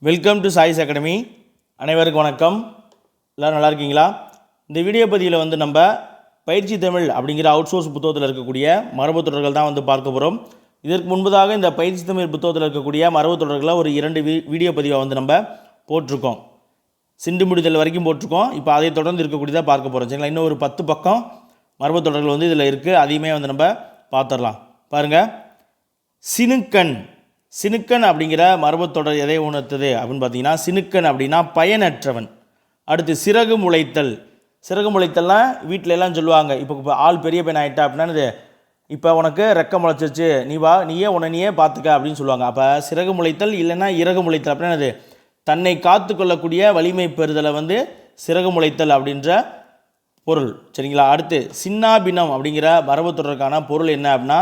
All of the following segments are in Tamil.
Welcome to choice academy. அனைவருக்கும் வணக்கம். எல்லோரும் நல்லா இருக்கீங்களா? இந்த வீடியோ பதிவில் நம்ம பயிற்சி தமிழ் அப்படிங்கிற அவுட் சோர்ஸ் புத்தகத்தில் இருக்கக்கூடிய மரபு தொடர்கள் தான் பார்க்க போகிறோம். இதற்கு முன்பதாக இந்த பயிற்சி தமிழ் புத்தகத்தில் இருக்கக்கூடிய மரபு தொடர்களை ஒரு 2 வீடியோ பதிவை நம்ம போட்டிருக்கோம். சிண்டு முடிதல் வரைக்கும் போட்டிருக்கோம். இப்போ அதை தொடர்ந்து இருக்கக்கூடியதாக பார்க்க போகிறோம். சரிங்களா? இன்னும் ஒரு 10 பக்கம் மரபு தொடர்கள் இதில் இருக்குது. அதையுமே நம்ம பார்த்துடலாம். பாருங்கள். சினுக்கன் அப்படிங்கிற மரபு தொடர் எதை உணர்த்துது அப்படின்னு பார்த்தீங்கன்னா, சினுக்கன் அப்படின்னா பயனற்றவன். அடுத்து சிறகு முளைத்தல்னால் வீட்டில எல்லாம் சொல்லுவாங்க, இப்போ ஆள் பெரிய பையன் ஆகிட்டா அப்படின்னா, இப்போ உனக்கு ரெக்க முளைச்சிருச்சு, நீயே பார்த்துக்க அப்படின்னு சொல்லுவாங்க. அப்போ சிறகு முளைத்தல் இல்லைன்னா இறகு முளைத்தல் அப்படின்னா தன்னை காத்து கொள்ளக்கூடிய வலிமை பெறுதலை சிறகு முளைத்தல் அப்படின்ற பொருள். சரிங்களா? அடுத்து சின்னாபின்னம் அப்படிங்கிற மரபு தொடருக்கான பொருள் என்ன அப்படின்னா,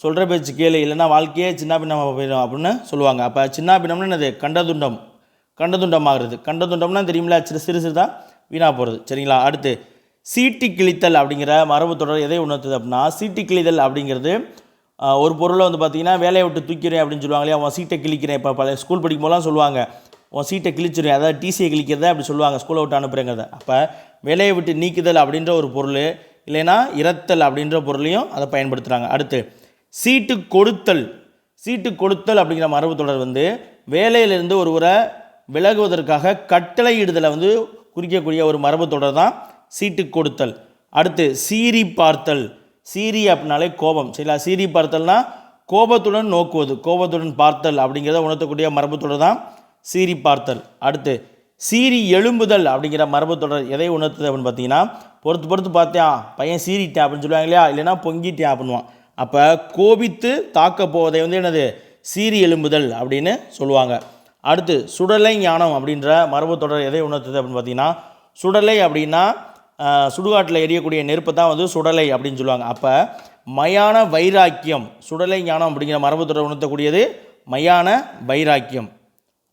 சொல்கிற பேச்சு கேளு, இல்லைன்னா வாழ்க்கையே சின்ன பின்னமாக போயிடும் அப்படின்னு சொல்லுவாங்க. அப்போ சின்ன பின்னம்னு என்னது? கண்டதுண்டமாகிறது. கண்டதுண்டம்னா தெரியுமில்ல, சிறு தான் வீணாக போகிறது. சரிங்களா? அடுத்து சீட்டி கிழித்தல் அப்படிங்கிற மரபு தொடர் எதை உணர்த்துது அப்படின்னா, சீட்டி கிழிதல் அப்படிங்கிறது ஒரு பொருளை பார்த்திங்கன்னா, வேலையை விட்டு தூக்கிறேன் அப்படின்னு சொல்லுவாங்க இல்லையா, உன் சீட்டை கிழிக்கிறேன். இப்போ பல ஸ்கூல் படிக்கும் போதெல்லாம் சொல்லுவாங்க, உன் சீட்டை கிழிச்சிருவேன், அதாவது டிசியை கிழிக்கிறத அப்படி சொல்லுவாங்க, ஸ்கூலை விட்டு அனுப்புகிறேங்கிறத. அப்போ வேலையை விட்டு நீக்குதல் அப்படின்ற ஒரு பொருள், இல்லைன்னா இரத்தல் அப்படின்ற பொருளையும் அதை பயன்படுத்துகிறாங்க. அடுத்து சீட்டு கொடுத்தல் அப்படிங்கிற மரபு தொடர் வேலையிலிருந்து ஒருவரை விலகுவதற்காக கட்டளை இடுதலை குறிக்கக்கூடிய ஒரு மரபு தொடர் தான் சீட்டு கொடுத்தல். அடுத்து சீறி பார்த்தல். சீரி அப்படின்னாலே கோபம். சரிங்களா? சீறி பார்த்தல்னா கோபத்துடன் நோக்குவது, கோபத்துடன் பார்த்தல் அப்படிங்கிறத உணர்த்தக்கூடிய மரபு தொடர் தான் சீறி பார்த்தல். அடுத்து சீறி எழும்புதல் அப்படிங்கிற மரபு தொடர் எதை உணர்த்துது அப்படின்னு பார்த்தீங்கன்னா, பொறுத்து பார்த்தியா பையன் சீறிட்டேன் அப்படின்னு சொல்லுவாங்க இல்லையா, இல்லைன்னா பொங்கிட்டேன் அப்படின்வான். அப்போ கோபித்து தாக்க போவதை என்னது? சீறி எழும்புதல் அப்படின்னு சொல்லுவாங்க. அடுத்து சுடலை ஞானம் அப்படின்ற மரபு தொடர் எதை உணர்த்துது அப்படின்னு பார்த்தீங்கன்னா, சுடலை அப்படின்னா சுடுகாட்டில் எரியக்கூடிய நெருப்பை தான் சுடலை அப்படின்னு சொல்லுவாங்க. அப்போ மயான வைராக்கியம், சுடலை ஞானம் அப்படிங்கிற மரபு தொடர் உணர்த்தக்கூடியது மயான வைராக்கியம்.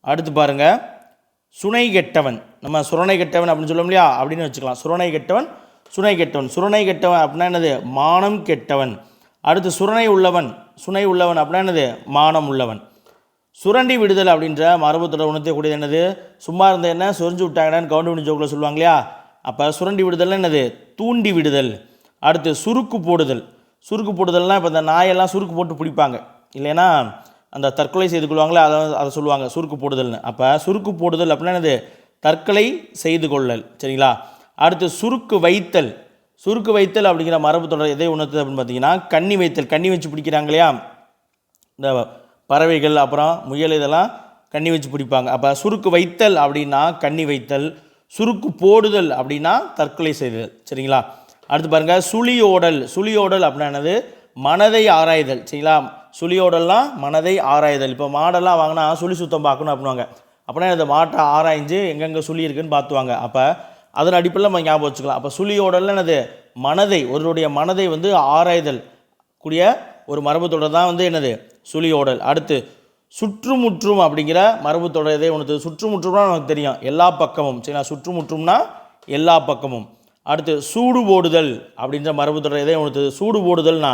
அடுத்து பாருங்கள், சுனை கெட்டவன். நம்ம சுரணை கெட்டவன் அப்படின்னு சொல்லுவோம் இல்லையா, அப்படின்னு வச்சுக்கலாம். சுரணை கெட்டவன் அப்படின்னா என்னது? மானம் கெட்டவன். அடுத்து சுனை உள்ளவன் அப்படின்னா என்னது? மானம் உள்ளவன். சுரண்டி விடுதல் அப்படின்ற மரபு தொடர் உணர்த்தக்கூடியது என்னது? சும்மா இருந்த என்ன சொரிஞ்சு விட்டாங்கன்னு கவுண்ட் ஜோக்கில் சொல்லுவாங்க இல்லையா. அப்போ சுரண்டி விடுதல் என்னது? தூண்டி விடுதல். அடுத்து சுருக்கு போடுதல்னால் இப்போ இந்த நாயெல்லாம் சுருக்கு போட்டு பிடிப்பாங்க இல்லைன்னா அந்த தற்கொலை செய்து கொள்வாங்களே, அதை சொல்லுவாங்க சுருக்கு போடுதல்னு. அப்போ சுருக்கு போடுதல் அப்படின்னா என்னது? தற்கொலை செய்து கொள்ளல். சரிங்களா? அடுத்து சுருக்கு வைத்தல் அப்படிங்கிற மரபு தொடர் எதை உணர்த்துது அப்படின்னு பார்த்தீங்கன்னா, கண்ணி வச்சு பிடிக்கிறாங்க இல்லையா, இந்த பறவைகள் அப்புறம் முயல் இதெல்லாம் கண்ணி வச்சு பிடிப்பாங்க. அப்போ சுருக்கு வைத்தல் அப்படின்னா கண்ணி வைத்தல், சுருக்கு போடுதல் அப்படின்னா தற்கொலை செய்தல். சரிங்களா? அடுத்து பாருங்கள், சுழியோடல் அப்படின்னா என்னது? மனதை ஆராய்தல். சரிங்களா? சுழியோடல்லாம் மனதை ஆராய்தல். இப்போ மாடெல்லாம் வாங்கினா சுழி சுத்தம் பார்க்கணும் அப்படின்வாங்க. அப்படின்னா இந்த மாட்டை ஆராய்ஞ்சு எங்கெங்கே சுழி இருக்குன்னு பார்த்துவாங்க. அப்போ அதன் அடிப்படையில் நம்ம ஞாபகம் வச்சுக்கலாம். அப்போ சுழியோடல் என்னது? ஒருவருடைய மனதை ஆராய்தல் கூடிய ஒரு மரபு தொடர் தான் என்னது? சுழியோடல். அடுத்து சுற்றுமுற்றும் அப்படிங்கிற மரபு தொடர் எதை உணர்த்துது? சுற்றுமுற்றும்னா நமக்கு தெரியும், எல்லா பக்கமும். சரிங்களா? சுற்றுமுற்றும்னா எல்லா பக்கமும். அடுத்து சூடு போடுதல் அப்படின்ற மரபு தொடர் எதை உணர்த்துது? சூடு போடுதல்னா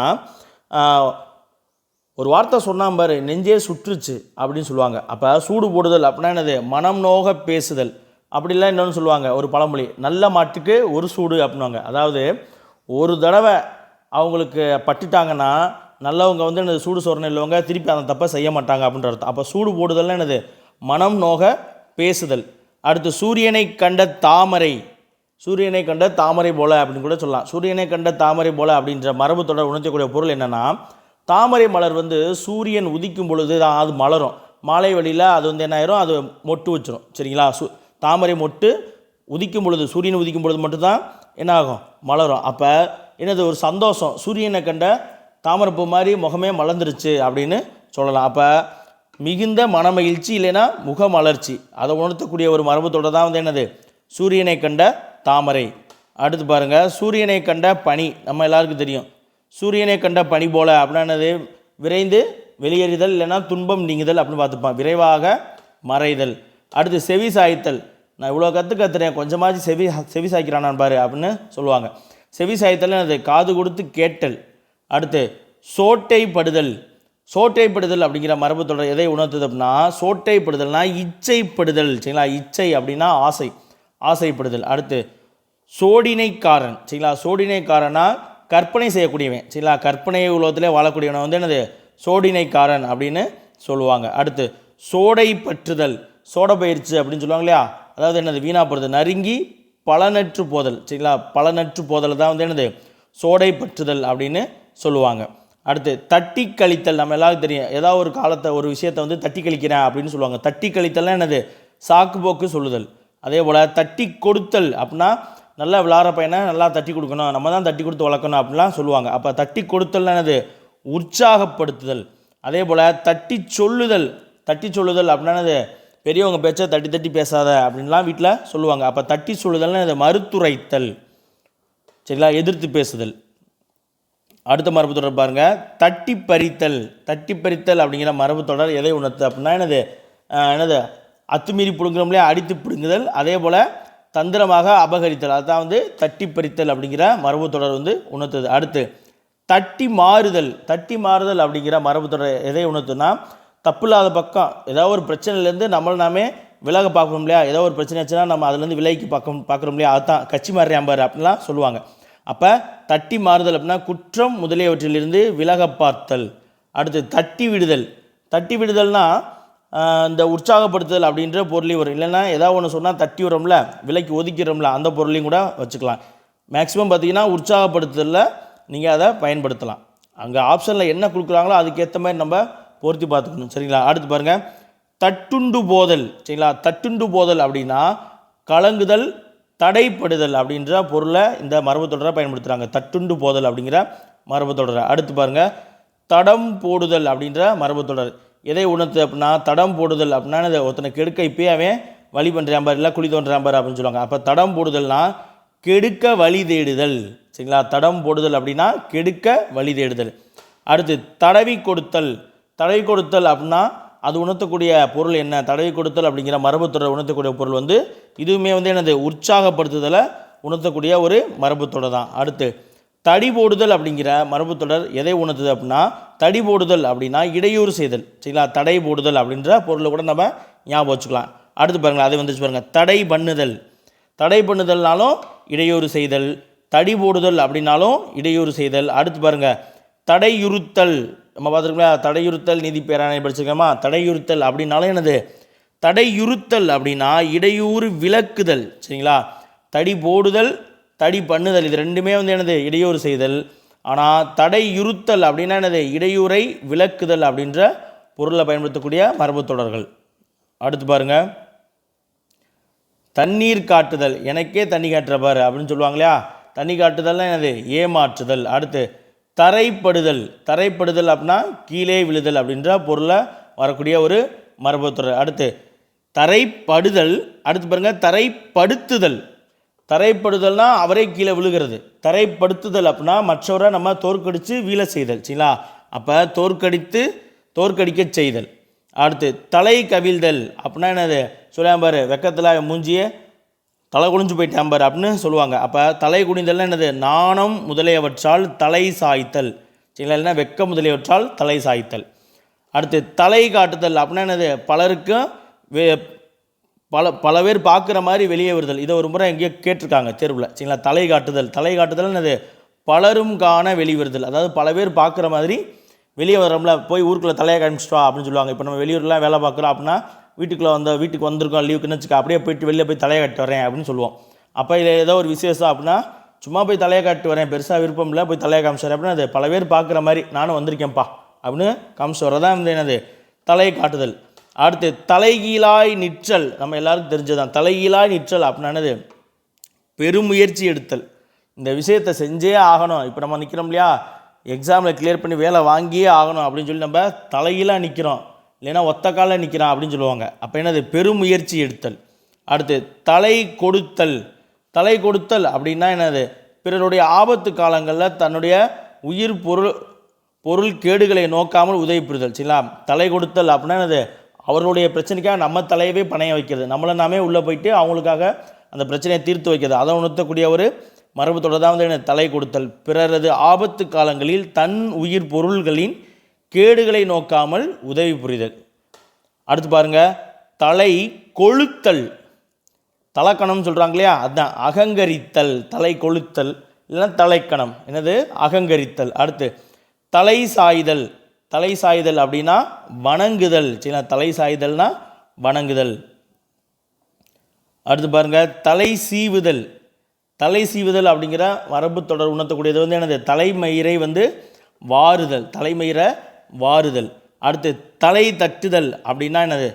ஒரு வார்த்தை சொன்னான் பாரு, நெஞ்சே சுற்றுச்சு அப்படின்னு சொல்லுவாங்க. அப்போ சூடு போடுதல் அப்படின்னா என்னது? மனம் நோக பேசுதல். அப்படிலாம் இன்னொன்று சொல்லுவாங்க, ஒரு பழமொழி, நல்ல மாட்டுக்கு ஒரு சூடு அப்படின்வாங்க. அதாவது ஒரு தடவை அவங்களுக்கு பட்டுட்டாங்கன்னா நல்லவங்க என்னது? சூடு சொரணை இல்லவங்க திருப்பி அந்த தப்பை செய்ய மாட்டாங்க அப்படின்ற அர்த்தம். அப்போ சூடு போடுதல்னா என்னது? மனம் நோக பேசுதல். அடுத்து சூரியனை கண்ட தாமரை போல அப்படின்னு கூட சொல்லலாம். சூரியனை கண்ட தாமரை போல அப்படின்ற மரபு தொடர் உணர்த்தக்கூடிய பொருள் என்னென்னா, தாமரை மலர் சூரியன் உதிக்கும் பொழுது தான் அது மலரும். மாலை வழியில் அது என்ன ஆயிரும்? அது மொட்டு வச்சிரும். சரிங்களா? தாமரை மொட்டு உதிக்கும் பொழுது, சூரியன் உதிக்கும் பொழுது மட்டும்தான் என்ன ஆகும்? மலரும். அப்போ என்னது? ஒரு சந்தோஷம், சூரியனை கண்ட தாமரைப்பூ மாதிரி முகமே மலர்ந்துருச்சு அப்படின்னு சொல்லலாம். அப்போ மிகுந்த மனமகிழ்ச்சி இல்லைன்னா முகமலர்ச்சி, அதை உணர்த்தக்கூடிய ஒரு மரபு தொடர் தான் என்னது? சூரியனை கண்ட தாமரை. அடுத்து பாருங்கள், சூரியனை கண்ட பனி. நம்ம எல்லாருக்கும் தெரியும், சூரியனை கண்ட பனி போல அப்படின்னா என்னது? விரைந்து வெளியேறுதல் இல்லைன்னா துன்பம் நீங்குதல் அப்படின்னு பார்த்துப்பான். விரைவாக மறைதல். அடுத்து செவி சாய்த்தல். நான் இவ்வளோ கற்றுறேன், கொஞ்சமாச்சு செவி சாய்க்கிறானான் பாரு அப்படின்னு சொல்லுவாங்க. செவி சாய்த்தல் என்னது? காது கொடுத்து கேட்டல். அடுத்து சோட்டைப்படுதல் அப்படிங்கிற மரபு தொடர் எதை உணர்த்துது அப்படின்னா, சோட்டைப்படுதல்னா இச்சைப்படுதல். சரிங்களா, இச்சை அப்படின்னா ஆசை, ஆசைப்படுதல். அடுத்து சோடினைக்காரன். சரிங்களா, சோடினைக்காரனா கற்பனை செய்யக்கூடியவன். சரிங்களா, கற்பனை உலகத்திலே வாழக்கூடியவன் வந்து என்னது சோடினைக்காரன் அப்படின்னு சொல்லுவாங்க. அடுத்து சோடை பற்றுதல், சோடை பயிற்சி அப்படின்னு சொல்லுவாங்க இல்லையா, அதாவது என்னது வீணா போகிறது, நறுங்கி பலனற்று போதல். சரிங்களா, பலனற்று போதல் தான் வந்து என்னது சோடை பற்றுதல் அப்படின்னு சொல்லுவாங்க. அடுத்து தட்டி கழித்தல். நம்ம எல்லாருக்கும் தெரியும், ஏதாவது ஒரு காலத்தை ஒரு விஷயத்தை வந்து தட்டி கழிக்கிறேன் அப்படின்னு சொல்லுவாங்க. தட்டி கழித்தல்னா என்னது சாக்கு போக்கு சொல்லுதல். அதே போல் தட்டி கொடுத்தல் அப்படின்னா நல்லா விளாட்ற பையனை நல்லா தட்டி கொடுக்கணும், நம்ம தான் தட்டி கொடுத்து வளர்க்கணும் அப்படிலாம் சொல்லுவாங்க. அப்போ தட்டி கொடுத்தல் என்னது உற்சாகப்படுத்துதல். அதே போல் தட்டி சொல்லுதல். தட்டி சொல்லுதல் அப்படின்னா என்னது பெரியவங்க பேச்சை தட்டி தட்டி பேசாத அப்படின்லாம் வீட்டில் சொல்லுவாங்க. அப்போ தட்டி சொல்லுதல்னா இது மறுத்துரைத்தல். சரிங்களா, எதிர்த்து பேசுதல். அடுத்த மரபு தொடர் பாருங்கள், தட்டி பறித்தல். தட்டி பறித்தல் அப்படிங்கிற மரபு தொடர் எதை உணர்த்து அப்படின்னா என்னது அத்துமீறி பிடுங்குறோம்லே அடித்து பிடுங்குதல். அதே போல் தந்திரமாக அபகரித்தல், அதுதான் வந்து தட்டி பறித்தல் அப்படிங்கிற மரபு தொடர் வந்து உணர்த்துது. அடுத்து தட்டி மாறுதல். தட்டி மாறுதல் அப்படிங்கிற மரபு தொடர் எதை உணர்த்துனா, தப்பு இல்லாத பக்கம் ஏதாவது ஒரு பிரச்சனையிலேருந்து நம்மளை நாமே விலக பார்க்கணும் இல்லையா, ஏதோ ஒரு பிரச்சனை ஆச்சுன்னா நம்ம அதுலேருந்து விலகி பார்க்குறோம் இல்லையா, அதுதான் கட்சி மாறியாம்பார் அப்படின்லாம் சொல்லுவாங்க. அப்போ தட்டி மாறுதல் அப்படின்னா குற்றம் முதலியவற்றிலிருந்து விலக பார்த்தல். அடுத்து தட்டி விடுதல். தட்டி விடுதல்னா இந்த உற்சாகப்படுத்துதல் அப்படின்ற பொருளையும் வரும். இல்லைன்னா ஏதாவது ஒன்று சொன்னால் தட்டி விடுறோம்ல, விலைக்கு ஒதுக்கிறோம்ல, அந்த பொருளையும் கூட வச்சுக்கலாம். மேக்ஸிமம் பார்த்திங்கன்னா உற்சாகப்படுத்துதலில் நீங்கள் அதை பயன்படுத்தலாம். அங்கே ஆப்ஷனில் என்ன கொடுக்குறாங்களோ அதுக்கேற்ற மாதிரி நம்ம பொருத்தி பார்த்துக்கணும். சரிங்களா, அடுத்து பாருங்கள் தட்டுண்டு போதல். சரிங்களா, தட்டுண்டு போதல் அப்படின்னா கலங்குதல், தடைப்படுதல் அப்படின்ற பொருளை இந்த மரபு தொடரை பயன்படுத்துகிறாங்க. தட்டுண்டு போதல் அப்படிங்கிற மரபு தொடரை. அடுத்து பாருங்கள் தடம் போடுதல் அப்படின்ற மரபு தொடர் எதை உணர்த்து அப்படின்னா, தடம் போடுதல் அப்படின்னா ஒருத்தனை கெடுக்க இப்போயே அவன் வழி பண்ணுறான் பார், இல்லை குழி தோன்றான் பார் அப்படின்னு சொல்லுவாங்க. அப்போ தடம் போடுதல்னா கெடுக்க வழி தேடுதல். சரிங்களா, தடம் போடுதல் அப்படின்னா கெடுக்க வழி தேடுதல். அடுத்து தடவி கொடுத்தல். தடவி கொடுத்தல் அப்படின்னா அது உணர்த்தக்கூடிய பொருள் என்ன, தடவி கொடுத்தல் அப்படிங்கிற மரபு தொடர் உணர்த்தக்கூடிய பொருள் வந்து இதுவுமே வந்து என்னது உற்சாகப்படுத்துதலை உணர்த்தக்கூடிய ஒரு மரபு தொடர் தான். அடுத்து தடி போடுதல் அப்படிங்கிற மரபு தொடர் எதை உணர்த்துது அப்படின்னா, தடி போடுதல் அப்படின்னா இடையூறு செய்தல். சரிங்களா, தடை போடுதல் அப்படின்ற பொருளை கூட நம்ம ஞாபகம் வச்சுக்கலாம். அடுத்து பாருங்களேன், அதை வந்துச்சு பாருங்கள் தடை பண்ணுதல். தடை பண்ணுதல்னாலும் இடையூறு செய்தல், தடி போடுதல் அப்படின்னாலும் இடையூறு செய்தல். அடுத்து பாருங்கள் தடையுறுத்தல். நம்ம பார்த்துருக்கோம்ல, தடையுறுத்தல் நீதி பேராணை படிச்சிருக்கோமா. தடையுறுத்தல் அப்படின்னாலும் என்னது தடையுறுத்தல் அப்படின்னா இடையூறு விலக்குதல். சரிங்களா, தடி போடுதல், தடி பண்ணுதல் இது ரெண்டுமே வந்து என்னது இடையூறு செய்தல். ஆனால் தடையுறுத்தல் அப்படின்னா என்னது இடையூறை விலக்குதல் அப்படின்ற பொருளை பயன்படுத்தக்கூடிய மரபு தொடர்கள். அடுத்து பாருங்கள் தண்ணீர் காட்டுதல். எனக்கே தண்ணி காட்டுற பாரு அப்படின்னு சொல்லுவாங்க இல்லையா, தண்ணி காட்டுதல்னா என்னது ஏமாற்றுதல். அடுத்து தரைப்படுதல். தரைப்படுதல் அப்படின்னா கீழே விழுதல் அப்படின்ற பொருளை வரக்கூடிய ஒரு மரபு தொடர். அடுத்து தரைப்படுதல். அடுத்து பாருங்கள் தரைப்படுத்துதல். தரைப்படுதல்னா அவரே கீழே விழுகிறது. தரைப்படுத்துதல் அப்படின்னா மற்றவரை நம்ம தோற்கடித்து வீழ செய்தல். சரிங்களா, அப்போ தோற்கடிக்க செய்தல். அடுத்து தலை கவிழ்தல் அப்படின்னா என்னது சொல்லாம்பார், வெக்கத்தில் மூஞ்சியே தலை குனிஞ்சு போயிட்டாம்பார் அப்படின்னு சொல்லுவாங்க. அப்போ தலை குனிதல்னா என்னது நாணம் முதலியவற்றால் தலை சாய்த்தல். சரிங்களா, இல்லைன்னா வெக்க முதலியவற்றால் தலை சாய்த்தல். அடுத்து தலை காட்டுதல் அப்படின்னா என்னது பலருக்கும் பல பேர் பார்க்குற மாதிரி வெளியே வருதல். இதை ஒரு முறை எங்கேயோ கேட்டிருக்காங்க தேர்வில். சரிங்களா, தலை காட்டுதல். தலை காட்டுதல் என்னது பலரும் காண வெளிவருதல். அதாவது பல பேர் பார்க்குற மாதிரி வெளியே வரோம்ல, போய் ஊருக்குள்ளே தலையை காமிச்சிட்டா அப்படின்னு சொல்லுவாங்க. இப்போ நம்ம வெளியூர்லாம் வேலை பார்க்குறோம் அப்படின்னா வீட்டுக்கு வந்திருக்கோம் லீவுக்குன்னு வச்சுக்க, அப்படியே போயிட்டு வெளியே போய் தலையை காட்டி வரேன் அப்படின்னு சொல்லுவோம். அப்போ இதில் ஏதோ ஒரு விசேஷம் அப்படின்னா சும்மா போய் தலையை காட்டி வரேன், பெருசாக விருப்பம் இல்லை, போய் தலையை காமிச்சார் அப்படின்னா அது பல பேர் பார்க்குற மாதிரி நானும் வந்திருக்கேன்ப்பா அப்படின்னு காமிச்சு வரதான் வந்து என்னது தலையை காட்டுதல். அடுத்து தலைகீழாய் நிற்றல். நம்ம எல்லாருக்கும் தெரிஞ்சதான். தலைகீழாய் நிற்றல் அப்படின்னானது பெருமுயற்சி எடுத்தல். இந்த விஷயத்தை செஞ்சே ஆகணும், இப்போ நம்ம நிற்கிறோம் இல்லையா, எக்ஸாமில் கிளியர் பண்ணி வேலை வாங்கியே ஆகணும் அப்படின்னு சொல்லி நம்ம தலைகீழாக நிற்கிறோம், இல்லைன்னா ஒத்த காலில் நிற்கிறான் அப்படின்னு சொல்லுவாங்க. அப்போ என்னது பெருமுயற்சி எடுத்தல். அடுத்து தலை கொடுத்தல். தலை கொடுத்தல் அப்படின்னா என்னது பிறருடைய ஆபத்து காலங்களில் தன்னுடைய உயிர் பொருள் கேடுகளை நோக்காமல் உதவி புரிதல். சரிங்களா, தலை கொடுத்தல் அப்படின்னா என்னது அவர்களுடைய பிரச்சனைக்காக நம்ம தலையவே பணைய வைக்கிறது, நம்மளை நாமே உள்ளே போயிட்டு அவங்களுக்காக அந்த பிரச்சனையை தீர்த்து வைக்கிறது. அதை உணர்த்தக்கூடிய ஒரு மரபு தொடர் தான் வந்து தலை கொடுத்தல். பிறரது ஆபத்து காலங்களில் தன் உயிர் பொருள்களின் கேடுகளை நோக்காமல் உதவி புரிதல். அடுத்து பாருங்க, தலை கொளுத்தல், தலைக்கணம் சொல்கிறாங்க இல்லையா, அதுதான் அகங்கரித்தல். தலை கொளுத்தல் இல்லைன்னா தலைக்கணம், என்னது அகங்கரித்தல். அடுத்து தலை சாய்தல், தலை சாய்தல் அப்படின்னா வணங்குதல். சரிங்களா, தலை சாய்தல்னா வணங்குதல். அடுத்து பாருங்க, தலை சீவுதல். தலை சீவுதல் அப்படிங்கிற மரபு தொடர் உணர்த்தக்கூடியது வந்து என்னது, தலைமயிரை வந்து வாருதல், தலைமயிரை வாருதல். அடுத்து தலை தட்டுதல் அப்படின்னா என்னது,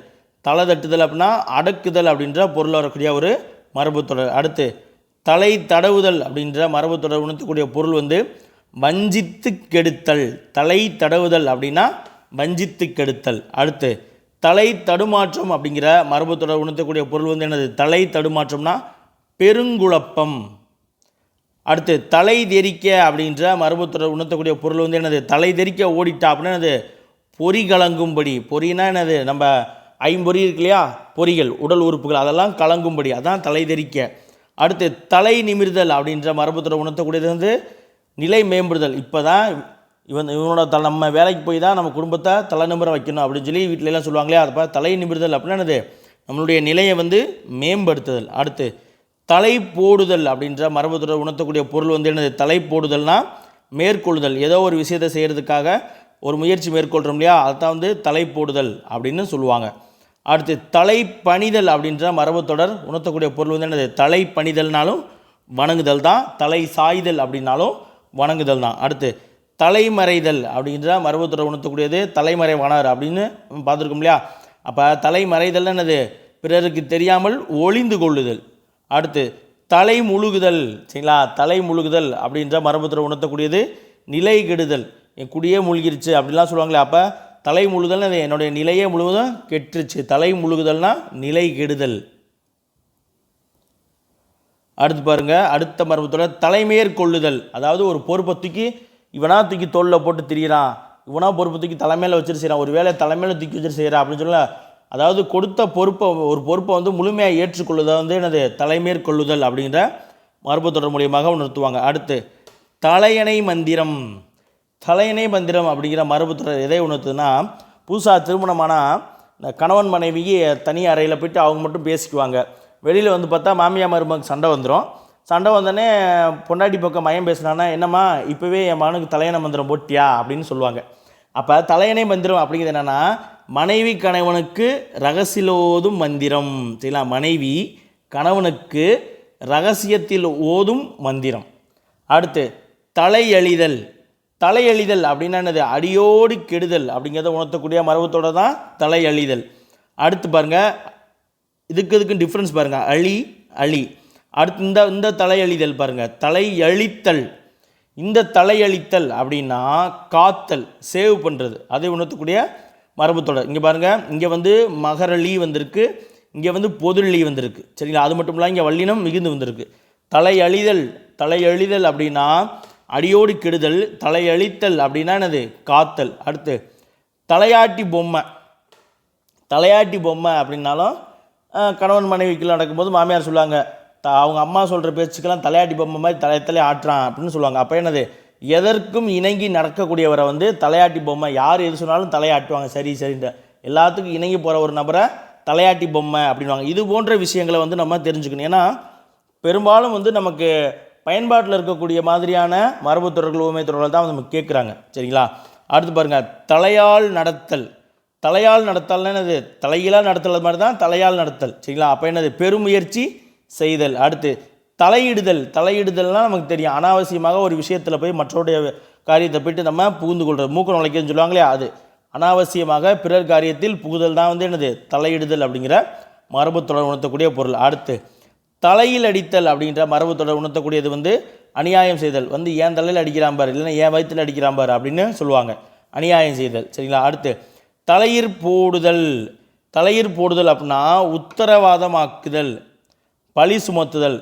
தலை தட்டுதல் அப்படின்னா அடக்குதல் அப்படின்ற பொருள் வரக்கூடிய ஒரு மரபு தொடர். அடுத்து தலை தடவுதல் அப்படின்ற மரபு தொடர் உணர்த்தக்கூடிய பொருள் வந்து வஞ்சித்து கெடுத்தல். தலை தடவுதல் அப்படின்னா வஞ்சித்து கெடுத்தல். அடுத்து தலை தடுமாற்றம் அப்படிங்கிற மரபு தொடர் உணர்த்தக்கூடிய பொருள் வந்து என்னது, தலை தடுமாற்றம்னா பெருங்குழப்பம். அடுத்து தலை தெறிக்க அப்படின்ற மரபு தொடர் உணர்த்தக்கூடிய பொருள் வந்து என்னது, தலை தெறிக்க ஓடிட்டா அப்படின்னா என்னது, பொறி கலங்கும்படி. பொறினா என்னது, நம்ம ஐம்பொறி இருக்கு இல்லையா, பொறிகள் உடல் உறுப்புகள் அதெல்லாம் கலங்கும்படி, அதான் தலை தெறிக்க. அடுத்து தலை நிமிர்தல் அப்படின்ற மரபு தொடர் உணர்த்தக்கூடியது வந்து நிலை மேம்படுதல். இப்போ தான் இவனோட நம்ம வேலைக்கு போய் தான் நம்ம குடும்பத்தை தலை நிமிர வைக்கணும் அப்படின்னு சொல்லி வீட்டிலலாம் சொல்லுவாங்களே, அதை தலை நிமிர்தல் அப்படின்னா என்னது, நம்மளுடைய நிலையை வந்து மேம்படுத்துதல். அடுத்து தலை போடுதல் அப்படின்ற மரபு தொடர் உணர்த்தக்கூடிய பொருள் வந்து என்னது, தலை போடுதல்னா மேற்கொள்ளுதல். ஏதோ ஒரு விஷயத்தை செய்கிறதுக்காக ஒரு முயற்சி மேற்கொள்கிறோம் இல்லையா, அதுதான் வந்து தலை போடுதல் அப்படின்னு சொல்லுவாங்க. அடுத்து தலை பணிதல் அப்படின்ற மரபு தொடர் உணர்த்தக்கூடிய பொருள் வந்து என்னது, தலை பணிதல்னாலும் வணங்குதல் தான், தலை சாய்தல் அப்படின்னாலும் வணங்குதல் தான். அடுத்து தலைமறைதல் அப்படின்ற மரபு தொடர் உணர்த்தக்கூடியது தலைமறைவானார் அப்படின்னு பார்த்துருக்கோம் இல்லையா. அப்போ தலைமறைதல் என்னது, பிறருக்கு தெரியாமல் ஒளிந்து கொள்ளுதல். அடுத்து தலை முழுகுதல். சரிங்களா, தலை முழுகுதல் அப்படின்ற மரபு தொடர் உணர்த்தக்கூடியது நிலை கெடுதல். என் குடியே மூழ்கிருச்சு அப்படின்லாம் சொல்லுவாங்களே, அப்போ தலை முழுதல் என்னுடைய நிலையே முழுவதும் கெட்டுருச்சு. தலை முழுகுதல்னா நிலை கெடுதல். அடுத்து பாருங்க, அடுத்த மரபுத்தோட தலைமேற்கொள்ளுதல். அதாவது ஒரு பொறுப்பை தூக்கி இவனா தூக்கி தோளில் போட்டு திரியிறான், இவனா பொறுப்பை தூக்கி தலைமையில் வச்சுட்டு செய்கிறான், ஒரு வேலை தலைமையில் தூக்கி வச்சுட்டு செய்கிறான் அப்படின்னு சொல்ல, அதாவது கொடுத்த பொறுப்பை ஒரு பொறுப்பை வந்து முழுமையாக ஏற்றுக்கொள்ளுதை வந்து என்னது, தலைமேற்கொள்ளுதல் அப்படிங்கிற மரபு தொடர் மூலியமாக உணர்த்துவாங்க. அடுத்து தலையணை மந்திரம். தலையணை மந்திரம் அப்படிங்கிற மரபு தொடர் எதை உணர்த்துதுன்னா, புதுசாக திருமணமானால் கணவன் மனைவிக்கு தனி அறையில் போய்ட்டு அவங்க மட்டும் பேசிக்குவாங்க. வெளியில் வந்து பார்த்தா மாமியார் மருமகனுக்கு சண்டை வந்துடும். சண்டை வந்தோடனே பொண்டாட்டி பக்கம் மயம் பேசுனான்னா, என்னம்மா இப்போவே என் மகனுக்கு தலையணை மந்திரம் போட்டியா அப்படின்னு சொல்லுவாங்க. அப்போ தலையணை மந்திரம் அப்படிங்கிறது என்னென்னா, மனைவி கணவனுக்கு ரகசியத்தில் மந்திரம். சரிங்களா, மனைவி கணவனுக்கு ரகசியத்தில் ஓதும் மந்திரம். அடுத்து தலையழிதல். தலையழிதல் அப்படின்னா என்னது, அடியோடு கெடுதல் அப்படிங்கிறத உணர்த்தக்கூடிய மரபுத்தோடு தான் தலையழிதல். அடுத்து பாருங்கள், இதுக்கு டிஃப்ரென்ஸ் பாருங்கள், அழி அழி. அடுத்து இந்த தலையழிதல் பாருங்கள், தலையழித்தல். இந்த தலையழித்தல் அப்படின்னா காத்தல், சேவ் பண்ணுறது, அதை உணர்த்தக்கூடிய மரபுத்தொடர். இங்கே பாருங்கள், இங்கே வந்து மகரளி வந்திருக்கு, இங்கே வந்து பொதுளி வந்திருக்கு. சரிங்களா, அது மட்டும் இல்லை, இங்கே வல்லினம் மிகுந்து வந்திருக்கு. தலையழிதல். தலையழிதல் அப்படின்னா அடியோடு கெடுதல், தலையழித்தல் அப்படின்னா என்னது, காத்தல். அடுத்து தலையாட்டி பொம்மை. தலையாட்டி பொம்மை அப்படின்னாலும் கணவன் மனைவிக்குள்ள நடக்கும்போது மாமியார் சொல்லுவாங்க, அவங்க அம்மா சொல்கிற பேச்சுக்கெல்லாம் தலையாட்டி பொம்மை மாதிரி தலையத்தலை ஆட்டுறான் அப்படின்னு சொல்லுவாங்க. அப்போ என்னது, எதற்கும் இணங்கி நடக்கக்கூடியவரை வந்து தலையாட்டி பொம்மை, யார் எது சொன்னாலும் தலையாட்டுவாங்க, சரி சரின்ற எல்லாத்துக்கும் இணங்கி போகிற ஒரு நபரை தலையாட்டி பொம்மை அப்படின்வாங்க. இது போன்ற விஷயங்களை வந்து நம்ம தெரிஞ்சுக்கணும். ஏன்னா பெரும்பாலும் வந்து நமக்கு பயன்பாட்டில் இருக்கக்கூடிய மாதிரியான மரபு தொடர்கள் ஊமை தொடர்கள் தான் நம்ம கேட்குறாங்க. சரிங்களா, அடுத்து பாருங்கள், தலையால் நடத்தல். தலையால் நடத்தல்னா என்னது, தலையிலாக நடத்தல் மாதிரி தான் தலையால் நடத்தல். சரிங்களா, அப்போ என்னது, பெருமுயற்சி செய்தல். அடுத்து தலையிடுதல். தலையிடுதல்னால் நமக்கு தெரியும், அனாவசியமாக ஒரு விஷயத்தில் போய் மற்றவருடைய காரியத்தை போய்ட்டு நம்ம புகுந்து கொள்வது, மூக்க நுழைக்குன்னு சொல்லுவாங்களே, அது அனாவசியமாக பிறர் காரியத்தில் புகுதல் தான் வந்து என்னது, தலையிடுதல் அப்படிங்கிற மரபு தொடர் உணர்த்தக்கூடிய பொருள். அடுத்து தலையில் அடித்தல் அப்படின்ற மரபு தொடர் உணர்த்தக்கூடியது வந்து அநியாயம் செய்தல். வந்து ஏன் தலையில் அடிக்கிறான் பார், இல்லைன்னா ஏன் வயிற்றில் அடிக்கிறான் பார் அப்படின்னு சொல்லுவாங்க, அநியாயம் செய்தல். சரிங்களா, அடுத்து தலையிற் போடுதல். தலையிற் போடுதல் அப்படின்னா உத்தரவாதமாக்குதல், பழி சுமத்துதல்.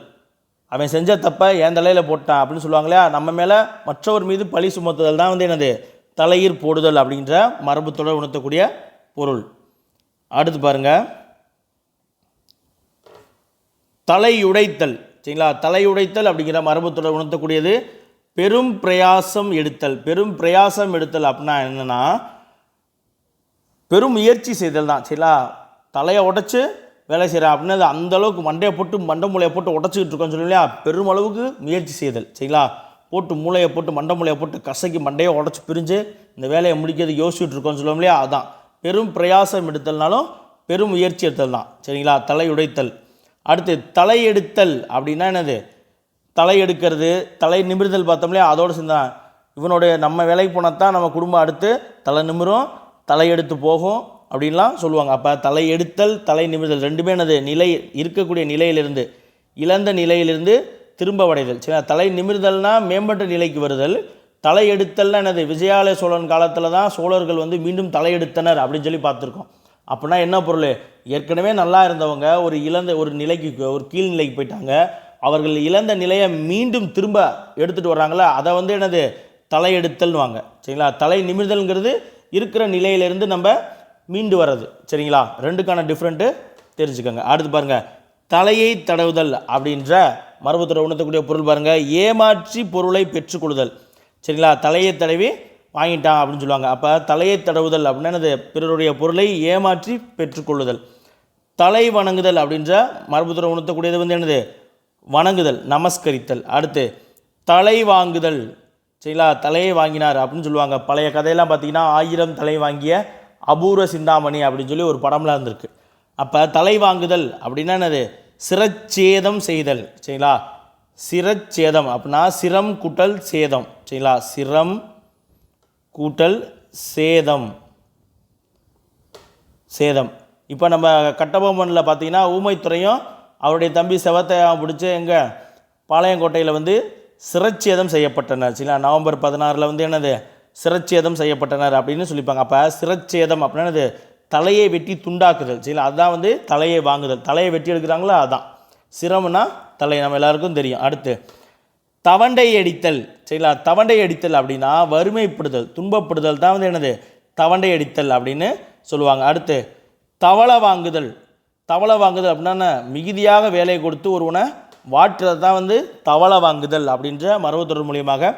அவன் செஞ்ச தப்பை ஏன் தலையில் போட்டான் அப்படின்னு சொல்லுவாங்களே, நம்ம மேலே மற்றவர் மீது பழி சுமத்துதல் தான் வந்து என்னது, தலையிற் போடுதல் அப்படின்ற மரபு தொடர் உணர்த்தக்கூடிய பொருள். அடுத்து பாருங்கள், தலையுடைத்தல். சரிங்களா, தலையுடைத்தல் அப்படிங்கிற மரபு தொடர் உணர்த்தக்கூடியது பெரும் பிரயாசம் எடுத்தல். பெரும் பிரயாசம் எடுத்தல் அப்படின்னா என்னென்னா, பெரும் முயற்சி செய்தல் தான். சரிங்களா, தலையை உடச்சி வேலை செய்கிறேன் அப்படின்னு அது அந்தளவுக்கு மண்டையை போட்டு மண்டை மூளையை போட்டு உடச்சிக்கிட்டு இருக்கோன்னு சொல்லி இல்லையா, பெருமளவுக்கு முயற்சி செய்தல். சரிங்களா, போட்டு மூளையை போட்டு மண்டை மூளையை போட்டு கசக்கி மண்டையை உடச்சி பிரிஞ்சு இந்த வேலையை முடிக்கிறது யோசிச்சுட்டு இருக்கோன்னு சொல்லுவோம் இல்லையா, அதுதான் பெரும் பிரயாசம் எடுத்தல்னாலும் பெரும் முயற்சி எடுத்தல் தான். சரிங்களா, தலை உடைத்தல். அடுத்து தலை எடுத்தல் அப்படின்னா என்னது, தலை எடுக்கிறது, தலை நிமிர்தல் பார்த்தோம் இல்லையா, அதோடு சேர்ந்தான் இவனுடைய நம்ம வேலைக்கு போனால் தான் நம்ம குடும்பம் அடுத்து தலை நிமிரும், தலையெடுத்து போகும் அப்படின்லாம் சொல்லுவாங்க. அப்போ தலை எடுத்தல் தலை நிமிர்தல் ரெண்டுமே என்னது, நிலை இருக்கக்கூடிய நிலையிலிருந்து இழந்த நிலையிலிருந்து திரும்ப அடைதல். சரி, தலை நிமிர்தல்னால் மேம்பட்ட நிலைக்கு வருதல். தலை எடுத்தல்னா என்னது, விஜயாலய சோழன் காலத்தில் தான் சோழர்கள் வந்து மீண்டும் தலையெடுத்தனர் அப்படின்னு சொல்லி பார்த்துருக்கோம். அப்படின்னா என்ன பொருள், ஏற்கனவே நல்லா இருந்தவங்க ஒரு நிலைக்கு ஒரு கீழ்நிலைக்கு போயிட்டாங்க, அவர்கள் இழந்த நிலையை மீண்டும் திரும்ப எடுத்துகிட்டு வர்றாங்களா, அதை வந்து என்னது தலையெடுத்தல்னு வாங்க. சரிங்களா, தலை நிமிர்தல்ங்கிறது இருக்கிற நிலையிலிருந்து நம்ம மீண்டு வர்றது. சரிங்களா, ரெண்டுக்கான டிஃப்ரெண்ட்டு தெரிஞ்சுக்கோங்க. அடுத்து பாருங்கள், தலையை தடவுதல் அப்படின்ற மரபுத்துறை உணர்த்தக்கூடிய பொருள் பாருங்கள், ஏமாற்றி பொருளை பெற்றுக்கொள்ளுதல். சரிங்களா, தலையை தடவி வாங்கிட்டான் அப்படின்னு சொல்லுவாங்க. அப்போ தலையை தடவுதல் அப்படின்னா என்னது, பிறருடைய பொருளை ஏமாற்றி பெற்றுக்கொள்ளுதல். தலை வணங்குதல் அப்படின்ற மரபுத்துறை உணர்த்தக்கூடியது வந்து என்னது, வணங்குதல், நமஸ்கரித்தல். அடுத்து தலை வாங்குதல். சரிங்களா, தலையை வாங்கினார் அப்படின்னு சொல்லுவாங்க. பழைய கதையெல்லாம் பார்த்தீங்கன்னா 1000 தலை வாங்கிய அபூர்வ சிந்தாமணி அப்படின்னு சொல்லி ஒரு படம்லாம் இருந்திருக்கு. அப்போ தலை வாங்குதல் அப்படின்னா என்னது, சிரச்சேதம் செய்தல். சரிங்களா, சிரச்சேதம் அப்படின்னா சிரம் கூட்டல் சேதம். சரிங்களா, சிரம் கூட்டல் சேதம் சேதம். இப்போ நம்ம கட்டபொம்மனில் பார்த்தீங்கன்னா ஊமைத்துறையும் அவருடைய தம்பி செவத்தையாவும் பிடிச்சி எங்கள் பாளையங்கோட்டையில் வந்து சிரச்சேதம் செய்யப்பட்டனர். சரிங்களா, நவம்பர் 16 வந்து என்னது, சிரச்சேதம் செய்யப்பட்டனர் அப்படின்னு சொல்லிப்பாங்க. அப்போ சிரச்சேதம் அப்படின்னா என்னது, தலையை வெட்டி துண்டாக்குதல். சரிங்களா, அதுதான் வந்து தலையை வாங்குதல். தலையை வெட்டி எடுக்கிறாங்களோ அதுதான். சிரம்னா தலை, நம்ம எல்லாருக்கும் தெரியும். அடுத்து தவண்டை அடித்தல். சரிங்களா, தவண்டை அடித்தல் அப்படின்னா வறுமைப்படுதல், துன்பப்படுதல் தான் வந்து என்னது, தவண்டை அடித்தல் அப்படின்னு சொல்லுவாங்க. அடுத்து தவளை வாங்குதல். தவளை வாங்குதல் அப்படின்னா மிகுதியாக வேலையை கொடுத்து ஒருவனை வாட்டுறது தான் வந்து தவளை வாங்குதல் அப்படின்ற மரபுத்தொடர் மூலியமாக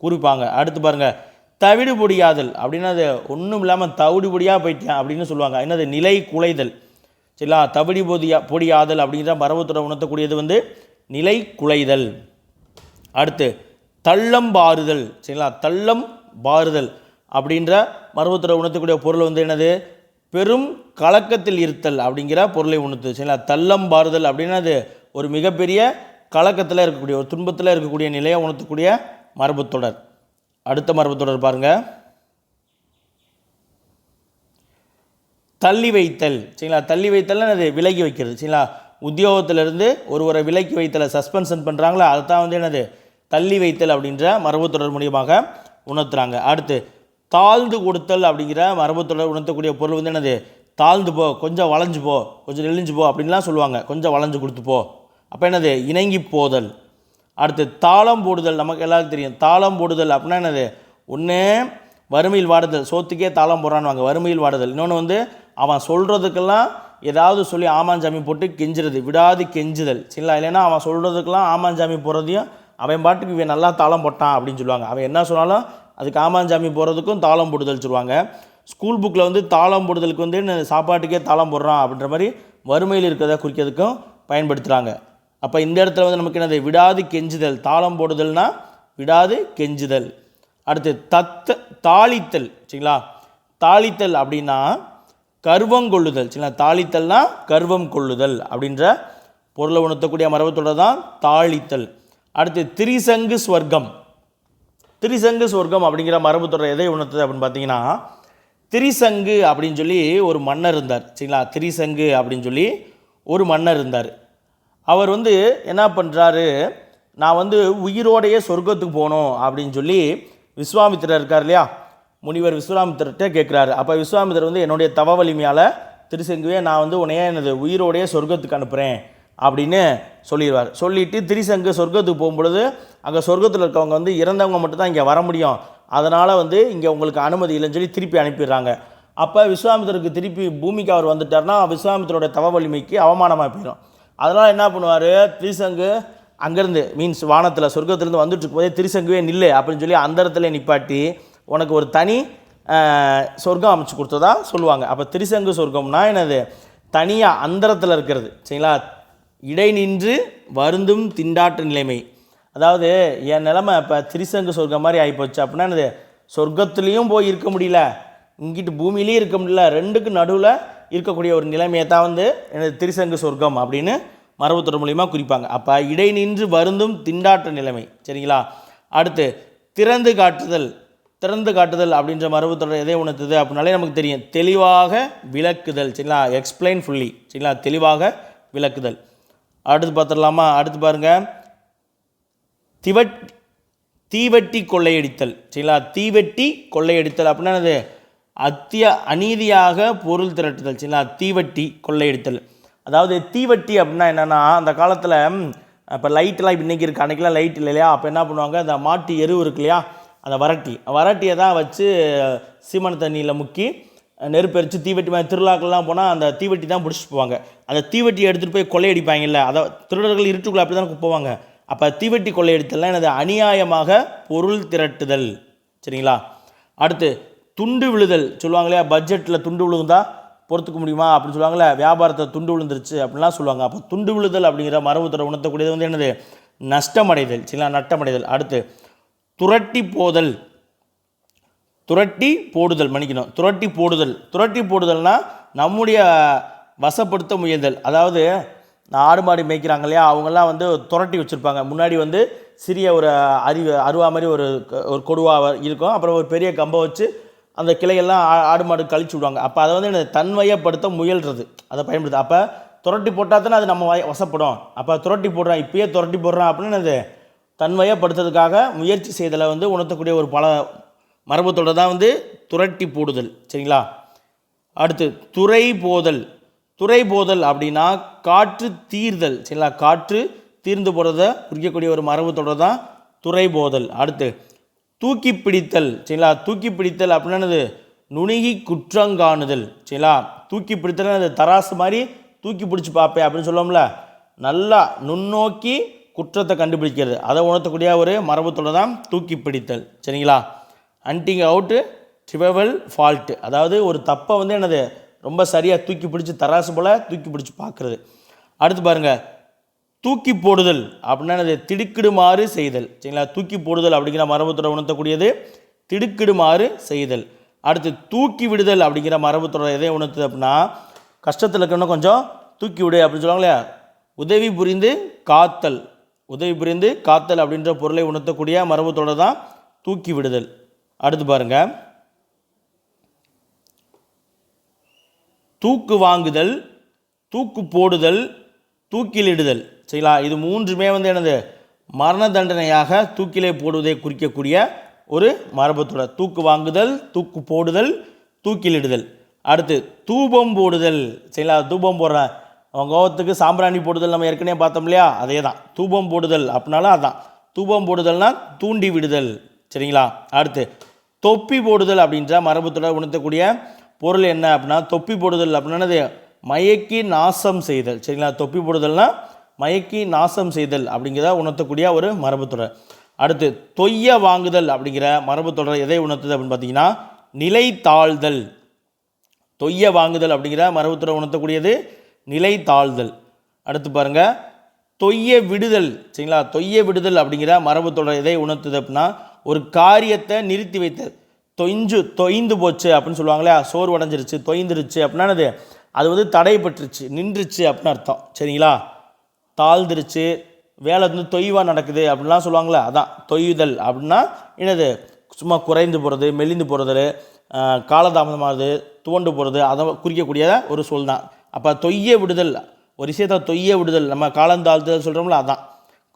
குறிப்பாங்க. அடுத்து பாருங்கள், தவிடு பொடியாதல் அப்படின்னா அது ஒன்றும் இல்லாமல் தவிடு பொடியாக போயிட்டேன் அப்படின்னு சொல்லுவாங்க. என்னது, நிலை குலைதல். சரிங்களா, தவிடு பொடியாதல் அப்படின்ற மரபுத்தொடர் உணர்த்தக்கூடியது வந்து நிலை குலைதல். அடுத்து தள்ளம் பாறுதல். சரிங்களா, தள்ளம் பாறுதல் அப்படின்ற மரபுத்தொடர் உணர்த்தக்கூடிய பொருள் வந்து என்னது, பெரும் கலக்கத்தில் இருத்தல் அப்படிங்கிற பொருளை உணர்த்து. சரிங்களா, தள்ளம் பாறுதல் அப்படின்னா அது ஒரு மிகப்பெரிய கலக்கத்தில் இருக்கக்கூடிய ஒரு துன்பத்தில் இருக்கக்கூடிய நிலையை உணர்த்தக்கூடிய மரபுத்தொடர். அடுத்த மரபுத்தொடர் பாருங்கள், தள்ளி வைத்தல். சரிங்களா, தள்ளி வைத்தல்னா அது விலகி வைக்கிறது. சரிங்களா, உத்தியோகத்திலிருந்து ஒருவரை விலக்கி வைத்தலை சஸ்பென்ஷன் பண்ணுறாங்களா, அதுதான் வந்து என்னது, தள்ளி வைத்தல் அப்படின்ற மரபுத்தொடர் மூலியமாக உணர்த்துறாங்க. அடுத்து தாழ்ந்து கொடுத்தல் அப்படிங்கிற மரபுத்தொடர் உணர்த்தக்கூடிய பொருள் வந்து என்னது, தாழ்ந்து போ, கொஞ்சம் வளைஞ்சு போ, கொஞ்சம் நெளிஞ்சு போ அப்படின்லாம் சொல்லுவாங்க. கொஞ்சம் வளைஞ்சு கொடுத்து போ, அப்போ என்னது, இணங்கி போதல். அடுத்து தாளம் போடுதல். நமக்கு எல்லாருக்கும் தெரியும் தாளம் போடுதல் அப்படின்னா என்னது, ஒன்று வறுமையில் வாடுதல், சோத்துக்கே தாளம் போடுறான்னு வறுமையில் வாடுதல். இன்னொன்று வந்து அவன் சொல்கிறதுக்கெல்லாம் ஏதாவது சொல்லி ஆமாஞ்சாமி போட்டு கெஞ்சுறது, விடாது கெஞ்சுதல். சரிங்களா, இல்லைன்னா அவன் சொல்கிறதுக்கெல்லாம் ஆமாஞ்சாமி போடுறதையும் அவன் பாட்டுக்கு இவன் நல்லா தாளம் போட்டான் அப்படின்னு சொல்லுவாங்க. அவன் என்ன சொன்னாலும் அதுக்கு ஆமாஞ்சாமி போடுறதுக்கும் தாளம் போடுதல் சொல்லுவாங்க. ஸ்கூல் புக்கில் வந்து தாளம் போடுதலுக்கு வந்து சாப்பாட்டுக்கே தாளம் போடுறான் அப்படின்ற மாதிரி வறுமையில் இருக்கிறத குறிக்கிறதுக்கும் பயன்படுத்துகிறாங்க. அப்போ இந்த இடத்துல வந்து நமக்கு என்னது, விடாது கெஞ்சுதல். தாளம் போடுதல்னா விடாது கெஞ்சுதல். அடுத்து தாளித்தல். சரிங்களா, தாளித்தல் அப்படின்னா கர்வம் கொள்ளுதல். சரிங்களா, தாளித்தல்னா கர்வம் கொள்ளுதல் அப்படின்ற பொருளை உணர்த்தக்கூடிய மரபுத்தொடர் தான் தாளித்தல். அடுத்து திரிசங்கு ஸ்வர்க்கம். திரிசங்கு ஸ்வர்க்கம் அப்படிங்கிற மரபுத்தொடர் எதை உணர்த்துது அப்படின்னு பார்த்தீங்கன்னா, திரிசங்கு அப்படின்னு சொல்லி ஒரு மன்னர் இருந்தார். சரிங்களா, திரிசங்கு அப்படின்னு சொல்லி ஒரு மன்னர் இருந்தார். அவர் வந்து என்ன பண்ணுறாரு, நான் வந்து உயிரோடையே சொர்க்கத்துக்கு போகணும் அப்படின்னு சொல்லி விஸ்வாமித்திரர் இருக்கார் இல்லையா, முனிவர் விஸ்வாமித்திரர்கிட்ட கேட்குறாரு. அப்போ விஸ்வாமித்திரர் வந்து என்னுடைய தவ வலிமையால் திரிசங்குவே நான் வந்து உன்னையே எனது உயிரோடையே சொர்க்கத்துக்கு அனுப்புகிறேன் அப்படின்னு சொல்லிடுவார். சொல்லிவிட்டு திரிசங்கு சொர்க்கத்துக்கு போகும்பொழுது அங்கே சொர்க்கத்தில் இருக்கவங்க வந்து இறந்தவங்க மட்டும்தான் இங்கே வர முடியும், அதனால் வந்து இங்கே உங்களுக்கு அனுமதி இல்லைன்னு சொல்லி திருப்பி அனுப்பிடுறாங்க. அப்போ விஸ்வாமித்திரருக்கு திருப்பி பூமிக்கு அவர் வந்துட்டார்னா விஸ்வாமித்திரோட தவ வலிமைக்கு அவமானமாக போயிடும். அதனால் என்ன பண்ணுவார், திரிசங்கு அங்கேருந்து மீன்ஸ் வானத்தில் சொர்க்கத்திலேருந்து வந்துட்டு இருக்கும்போதே திரிசங்குவே நில்லு அப்படின்னு சொல்லி அந்த இடத்துல நிப்பாட்டி உனக்கு ஒரு தனி சொர்க்கம் அமைச்சு கொடுத்ததா சொல்லுவாங்க. அப்போ திரிசங்கு சொர்க்கம்னா என்னது, தனியாக அந்தரத்தில் இருக்கிறது சரிங்களா. இடை நின்று வருந்தும் திண்டாட்ட நிலைமை, அதாவது என் நிலைமை இப்போ திரிசங்கு சொர்க்கம் மாதிரி ஆகிப்போச்சு. அப்படின்னா என்னது, சொர்க்கத்துலேயும் போய் இருக்க முடியல, இங்கிட்டு பூமியிலையும் இருக்க முடியல, ரெண்டுக்கு நடுவில் இருக்கக்கூடிய ஒரு நிலைமையை தான் வந்து எனது திரிசங்கு சொர்க்கம் அப்படின்னு மரபுத்தொடர் மூலிமா குறிப்பாங்க. அப்போ இடை நின்று வருந்தும் திண்டாட்ட நிலைமை சரிங்களா. அடுத்து திறந்து காட்டுதல். திறந்து காட்டுதல் அப்படின்ற மரபுத்தொடர் எதை உணர்த்துது அப்படின்னாலே நமக்கு தெரியும், தெளிவாக விளக்குதல் சரிங்களா. எக்ஸ்பிளைன் ஃபுல்லி சரிங்களா, தெளிவாக விளக்குதல். அடுத்து பார்த்துடலாமா. அடுத்து பாருங்கள், தீவட்டி கொள்ளையடித்தல் சரிங்களா. தீவட்டி கொள்ளையடித்தல் அப்படின்னா என்னது, அநீதியாக பொருள் திரட்டுதல் சரிங்களா. தீவட்டி கொள்ளையடித்தல், அதாவது தீவட்டி அப்படின்னா என்னென்னா, அந்த காலத்தில் இப்போ லைட்டெலாம் இப்போ இன்றைக்கி இருக்குது, அன்றைக்கெலாம் லைட் இல்லை இல்லையா. அப்போ என்ன பண்ணுவாங்க, அந்த மாட்டு எருவு இருக்கு இல்லையா, அந்த வரட்டியை தான் வச்சு சீமனை தண்ணியில் முக்கி நெருப்பெரிச்சு தீவட்டி மாதிரி திருவிழாக்கள்லாம் போனால் அந்த தீவட்டி தான் பிடிச்சிட்டு போவாங்க. அந்த தீவட்டியை எடுத்துகிட்டு போய் கொள்ளையடிப்பாங்கல்ல, அதை திருடர்கள் இருட்டுக்குள்ளே அப்படி தான் போவாங்க. அப்போ தீவட்டி கொள்ளையடித்தல்லாம் எனது அநியாயமாக பொருள் திரட்டுதல் சரிங்களா. அடுத்து துண்டு விழுதல் சொல்லுவாங்க இல்லையா, பட்ஜெட்டில் துண்டு விழுந்தா பொறுத்துக்க முடியுமா அப்படின்னு சொல்லுவாங்களே, வியாபாரத்தை துண்டு விழுந்துருச்சு அப்படின்லாம் சொல்லுவாங்க. அப்போ துண்டு விழுதல் அப்படிங்கிற மரபுத்தொடர் உணர்த்தக்கூடியது வந்து என்னது, நஷ்டமடைதல் சரிங்களா, நட்டமடைதல். அடுத்து துரட்டி போடுதல், மன்னிக்கணும், துரட்டி போடுதல்னால் நம்முடைய வசப்படுத்த முயல்தல். அதாவது ஆடு மாடு மேய்க்கிறாங்க இல்லையா, அவங்கெல்லாம் வந்து துரட்டி வச்சுருப்பாங்க. முன்னாடி வந்து சிறிய ஒரு அருவா மாதிரி ஒரு கொடுவாக இருக்கும், அப்புறம் ஒரு பெரிய கம்பை வச்சு அந்த கிளையெல்லாம் ஆடு மாடு கழிச்சு விடுவாங்க. அப்போ அதை வந்து தன்மையப்படுத்த முயல்றது, அதை பயன்படுத்து. அப்போ துரட்டி போட்டால் தானே அது நம்ம வசப்படும். அப்போ துரட்டி போடுறான், இப்பயே துரட்டி போடுறான் அப்படின்னு அது தன்மையப்படுத்துறதுக்காக முயற்சி செய்தலை வந்து உணர்த்தக்கூடிய ஒரு பல மரபுத்தொடர் தான் வந்து துரட்டி போடுதல் சரிங்களா. அடுத்து துறை போதல் அப்படின்னா காற்று தீர்தல் சரிங்களா. காற்று தீர்ந்து போடுறதை குறிக்கக்கூடிய ஒரு மரபுத்தொடர் தான் துறை போதல். அடுத்து தூக்கி பிடித்தல் சரிங்களா. தூக்கி பிடித்தல் அப்படின்னது நுணுகி குற்றங்காணுதல் சரிங்களா. தூக்கி பிடித்தல் அது தராசு மாதிரி தூக்கி பிடிச்சி பார்ப்பேன் அப்படின்னு சொல்லுவோம்ல, நல்லா நுண்ணோக்கி குற்றத்தை கண்டுபிடிக்கிறது, அதை உணர்த்தக்கூடிய ஒரு மரபுத்தொடர் தான் தூக்கி பிடித்தல் சரிங்களா. ஹண்டிங் அவுட்டு ட்ரிவல் ஃபால்ட்டு, அதாவது ஒரு தப்பை வந்து என்னது ரொம்ப சரியாக தூக்கி பிடிச்சி தராசு போல் தூக்கி பிடிச்சி பார்க்குறது. அடுத்து பாருங்கள், தூக்கி போடுதல் அப்படின்னா அது திடுக்கிடுமாறு செய்தல் சரிங்களா. தூக்கி போடுதல் அப்படிங்கிற மரபுத்தொடர் உணர்த்தக்கூடியது திடுக்கிடுமாறு செய்தல். அடுத்து தூக்கி விடுதல் அப்படிங்கிற மரபுத்தொடர் எதை உணர்த்துது அப்படின்னா, கஷ்டத்தில் இருக்கணும் கொஞ்சம் தூக்கி விடு அப்படின்னு சொல்லுவாங்களே, உதவி புரிந்து காத்தல் அப்படின்ற பொருளை உணர்த்தக்கூடிய மரபுத்தொடர் தான் தூக்கி விடுதல். அடுத்து பாருங்கள், தூக்கு வாங்குதல், தூக்கு போடுதல், தூக்கிலிடுதல் சரிங்களா. இது மூன்றுமே வந்து என்னது, மரண தண்டனையாக தூக்கிலே போடுவதை குறிக்கக்கூடிய ஒரு மரபுத்தொடர். தூக்கு வாங்குதல், தூக்கு போடுதல், தூக்கிலிடுதல். அடுத்து தூபம் போடுதல் சரிங்களா. தூபம் போடுறேன், அவங்க கோவத்துக்கு சாம்பிராணி போடுதல் நம்ம ஏற்கனவே பார்த்தோம் இல்லையா, அதே தான் தூபம் போடுதல் அப்படின்னாலும் அதான். தூபம் போடுதல்னா தூண்டி விடுதல் சரிங்களா. அடுத்து தொப்பி போடுதல் அப்படின்ற மரபுத்தொடர் உணர்த்தக்கூடிய பொருள் என்ன அப்படின்னா, தொப்பி போடுதல் அப்படின்னது மயக்கி நாசம் செய்தல் சரிங்களா. தொப்பி போடுதல்னா மயக்கி நாசம் செய்தல் அப்படிங்கிறத உணர்த்தக்கூடிய ஒரு மரபுத்தொடர். அடுத்து தொய்ய வாங்குதல் அப்படிங்கிற மரபுத்தொடர் எதை உணர்த்துது அப்படின்னு பார்த்தீங்கன்னா, நிலை தாழ்தல். தொய்ய வாங்குதல் அப்படிங்கிற மரபுத்தொடர் உணர்த்தக்கூடியது நிலை தாழ்தல். அடுத்து பாருங்கள், தொய்ய விடுதல் சரிங்களா. தொய்ய விடுதல் அப்படிங்கிற மரபுத்தொடர் எதை உணர்த்துது அப்படின்னா, ஒரு காரியத்தை நிறுத்தி வைத்தல். தொய்ந்து போச்சு அப்படின்னு சொல்லுவாங்களே, சோர்வடைஞ்சிருச்சு, தொய்ந்துருச்சு அப்படின்னா அது வந்து தடைப்பட்டுருச்சு, நின்றுச்சு அப்படின்னு அர்த்தம் சரிங்களா. தாழ்ந்துருச்சு, வேலை வந்து தொய்வாக நடக்குது அப்படின்லாம் சொல்லுவாங்களே, அதான் தொய்தல் அப்படின்னா என்னது, சும்மா குறைந்து போகிறது, மெலிந்து போகிறது, காலதாமதமாகுது, துவண்டு போகிறது, அதை குறிக்கக்கூடிய ஒரு சொல் தான். அப்போ தொய்ய விடுதல், ஒரு விஷயத்தை தொய்ய விடுதல், நம்ம காலந்தாழ்த்துதல் சொல்கிறோம்ல, அதான்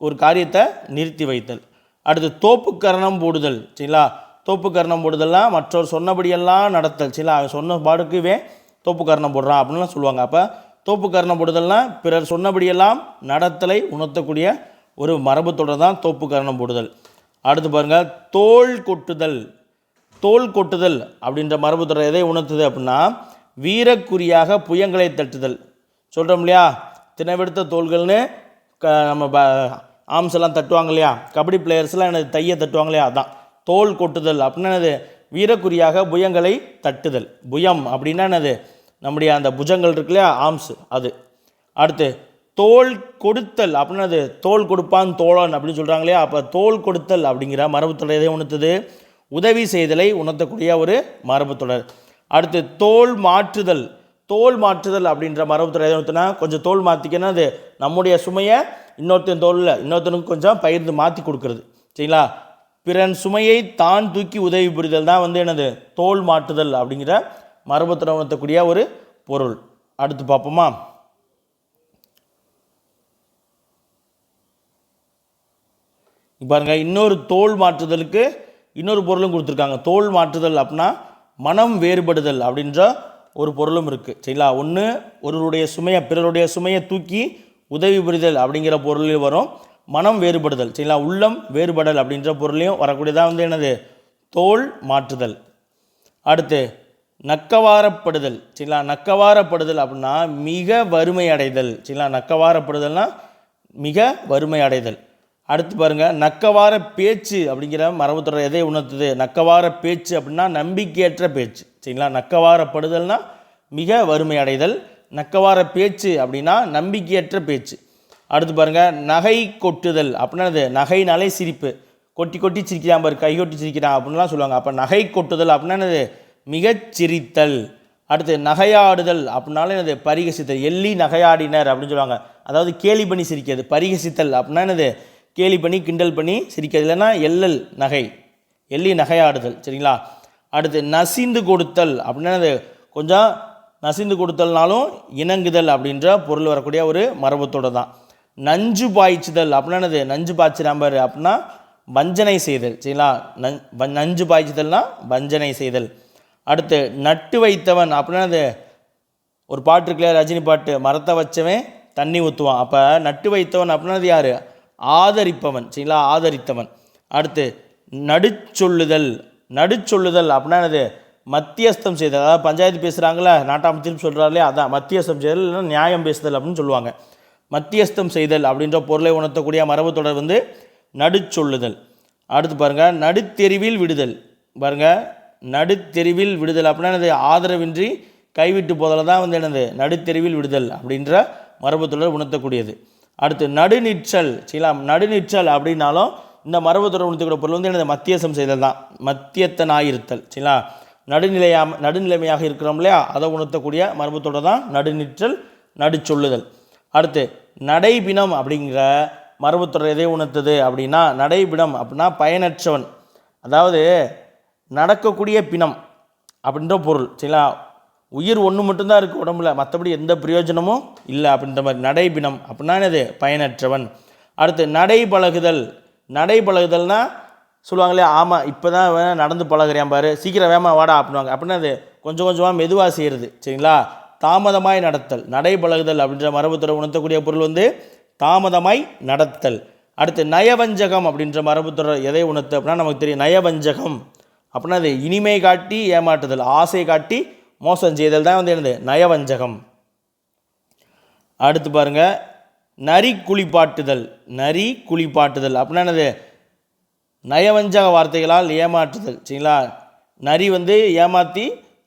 ஒரு காரியத்தை நிறுத்தி வைத்தல். அடுத்து தோப்பு கரணம் போடுதல் சரிங்களா. தோப்பு கரணம் போடுதல்லாம் மற்றவர் சொன்னபடியெல்லாம் நடத்தல் சரிங்களா. அவன் சொன்ன பாடுக்குவே தோப்பு கரணம் போடுறான் அப்படின்லாம் சொல்லுவாங்க. அப்போ தோப்பு கரணம் போடுதல்னால் பிறர் சொன்னபடியெல்லாம் நடத்தலை உணர்த்தக்கூடிய ஒரு மரபுத்தொடர் தான் தோப்பு கரணம் போடுதல். அடுத்து பாருங்கள், தோல் கொட்டுதல் அப்படின்ற மரபுத்தொடர் எதை உணர்த்துது அப்படின்னா, வீரக்குறியாக புயங்களை தட்டுதல் சொல்கிறோம் இல்லையா. தினவெடுத்த தோள்கள்னு நம்ம ஆம்ஸ் எல்லாம் தட்டுவாங்க இல்லையா, கபடி பிளேயர்ஸ்லாம் எனது தையை தட்டுவாங்க இல்லையா, அதான் தோல் கொட்டுதல் அப்படின்னா அது வீரக்குறியாக புயங்களை தட்டுதல். புயம் அப்படின்னா என்னது? நம்முடைய அந்த புஜங்கள் இருக்கு இல்லையா, ஆர்ம்ஸ் அது. அடுத்து தோல் கொடுத்தல் அப்படின்னா அது தோல் கொடுப்பான் தோழன் அப்படின்னு சொல்கிறாங்க இல்லையா, அப்போ தோல் கொடுத்தல் அப்படிங்கிற மரபுத்தொடர் எதை உணர்த்துது? உதவி செய்தலை உணர்த்தக்கூடிய ஒரு மரபுத்தொடர். அடுத்து தோல் மாற்றுதல். தோல் மாற்றுதல் அப்படின்ற மரபுத்தொடர் எதை உணர்த்துனா, கொஞ்சம் தோல் மாற்றிக்கன்னா அது நம்முடைய சுமையை இன்னொருத்தன் தோலில் இன்னொருத்தனுக்கு கொஞ்சம் பகிர்ந்து மாற்றி கொடுக்குறது. சரிங்களா? பிறன் சுமையை தான் தூக்கி உதவி புரிதல் தான் வந்து என்னது? தோல் மாற்றுதல் அப்படிங்கிற மரபுத்தொடர் உணர்த்தக்கூடிய ஒரு பொருள். அடுத்து பார்ப்போமா? பாருங்க, இன்னொரு தோல் மாற்றுதலுக்கு இன்னொரு பொருளும் கொடுத்துருக்காங்க. தோல் மாற்றுதல் அப்படின்னா மனம் வேறுபடுதல் அப்படின்ற ஒரு பொருளும் இருக்குது. சரிங்களா? ஒன்று ஒருவருடைய சுமையை பிறருடைய சுமையை தூக்கி உதவி புரிதல் அப்படிங்கிற பொருளையும் வரும். மனம் வேறுபடுதல், சரிங்களா, உள்ளம் வேறுபடல் அப்படின்ற பொருளையும் வரக்கூடியதாக வந்து என்னது? தோல் மாற்றுதல். அடுத்து நக்கவாரப்படுதல். சரிங்களா? நக்கவாரப்படுதல் அப்படின்னா மிக வறுமை அடைதல். சரிங்களா? நக்கவாரப்படுதல்னா மிக வறுமை அடைதல். அடுத்து பாருங்கள், நக்கவார பேச்சு அப்படிங்கிற மரபுத்தொடர் எதை உணர்த்துது? நக்கவார பேச்சு அப்படின்னா நம்பிக்கையற்ற பேச்சு. சரிங்களா? நக்கவாரப்படுதல்னா மிக வறுமை அடைதல். நக்கவார பேச்சு அப்படின்னா நம்பிக்கையற்ற பேச்சு. அடுத்து பாருங்கள், நகை கொட்டுதல் அப்படின்னா அது நகைனாலே சிரிப்பு. கொட்டி கொட்டி சிரிக்கிறான் பாரு, கை கொட்டி சிரிக்கிறான் அப்படின்லாம் சொல்லுவாங்க. அப்போ நகை கொட்டுதல் அப்படின்னா என்னது? மிகச் சிரித்தல். அடுத்து நகையாடுதல் அப்படின்னாலும் என்னது? பரிகசித்தல். எள்ளி நகையாடினர் அப்படின்னு சொல்லுவாங்க. அதாவது கேலி பண்ணி சிரிக்கிறது. பரிகசித்தல் அப்படின்னா என்னது? கேலி பண்ணி கிண்டல் பண்ணி சிரிக்கிறது. இல்லைன்னா எள்ளல் நகை, எள்ளி நகையாடுதல். சரிங்களா? அடுத்து நசிந்து கொடுத்தல் அப்படின்னா அது கொஞ்சம் நசிந்து கொடுத்தல்னாலும் இணங்குதல் அப்படின்ற பொருள் வரக்கூடிய ஒரு மரபுத்தொடர் தான். நஞ்சு பாய்ச்சுதல் அப்படின்னா அது நஞ்சு பாய்ச்சிராம்பார் அப்படின்னா வஞ்சனை செய்தல். சரிங்களா? நஞ்சு பாய்ச்சுதல்னா வஞ்சனை செய்தல். அடுத்து நட்டு வைத்தவன் அப்படின்னா அது ஒரு பாட்டு இருக்குல்ல, ரஜினி பாட்டு, மரத்தை வச்சவன் தண்ணி ஊற்றுவான். அப்போ நட்டு வைத்தவன் அப்படின்னா அது யார்? ஆதரிப்பவன். சரிங்களா? ஆதரித்தவன். அடுத்து நடுச்சொல்லுதல். நடுச்சொல்லுதல் அப்படின்னா அது மத்தியஸ்தம் செய்தல். அதாவது பஞ்சாயத்து பேசுகிறாங்களே, நாட்டாம் திருப்பி சொல்கிறாங்களே, அதான் மத்தியஸ்தம் செய்தல், இல்லைன்னா நியாயம் பேசுதல் அப்படின்னு சொல்லுவாங்க. மத்தியஸ்தம் செய்தல் அப்படின்ற பொருளை உணர்த்தக்கூடிய மரபுத்தொடர் வந்து நடுச்சொல்லுதல். அடுத்து பாருங்கள், நடுத்தெருவில் விடுதல். பாருங்கள், நடுத்தெருவில் விடுதல் அப்படின்னா அது ஆதரவின்றி கைவிட்டு போதல தான் வந்து என்னது? நடுத்தெருவில் விடுதல் அப்படின்ற மரபுத்தொடர் உணர்த்தக்கூடியது. அடுத்து நடுநிற்றல். சரிங்களா? நடுநிற்றல் அப்படின்னாலும் இந்த மரபுத்தொடர் உணர்த்தக்கூடிய பொருள் வந்து என்னது? மத்தியசம் செய்தல் தான். மத்தியத்தனாயிருத்தல். சரிங்களா? நடுநிலைமையாக இருக்கிறோம் இல்லையா, அதை உணர்த்தக்கூடிய மரபுத்தொடர் தான் நடுநிற்றல், நடுச்சொல்லுதல். அடுத்து நடைபிணம் அப்படிங்கிற மரபுத்தொடர் எதை உணர்த்துது அப்படின்னா, நடைபிணம் அப்படின்னா பயனற்றவன், அதாவது நடக்கக்கூடிய பிணம் அப்படின்ற பொருள். சரிங்களா? உயிர் ஒன்று மட்டும்தான் இருக்குது உடம்புல, மற்றபடி எந்த பிரயோஜனமும் இல்லை அப்படின்ற மாதிரி. நடைபிணம் அப்படின்னா என்னது? பயனற்றவன். அடுத்து நடைபழகுதல். நடைபழகுதல்னால் சொல்லுவாங்களே, ஆமாம் இப்போ தான் நடந்து பழகுறேன் பாரு, சீக்கிரம் வேமா வாடா அப்படின்வாங்க. அப்படின்னா அது கொஞ்சம் கொஞ்சமாக மெதுவாக செய்கிறது. சரிங்களா? தாமதமாய் நடத்தல். நடைபழகுதல் அப்படின்ற மரபுத்தொடர் உணர்த்தக்கூடிய பொருள் வந்து தாமதமாய் நடத்தல். அடுத்து நயவஞ்சகம் அப்படின்ற மரபுத்தொடர் எதை உணர்த்து அப்படின்னா நமக்கு தெரியும். நயவஞ்சகம் அப்படின்னா அது இனிமை காட்டி ஏமாற்றுதல், ஆசை காட்டி மோசம் செய்தல் தான் வந்து என்னது? நயவஞ்சகம். அடுத்து பாருங்கள், நரி குளிப்பாட்டுதல். நரி குளிப்பாட்டுதல் அப்படின்னா என்னது? நயவஞ்சக வார்த்தைகளால் ஏமாற்றுதல். சரிங்களா? நரி வந்து ஏமாற்றி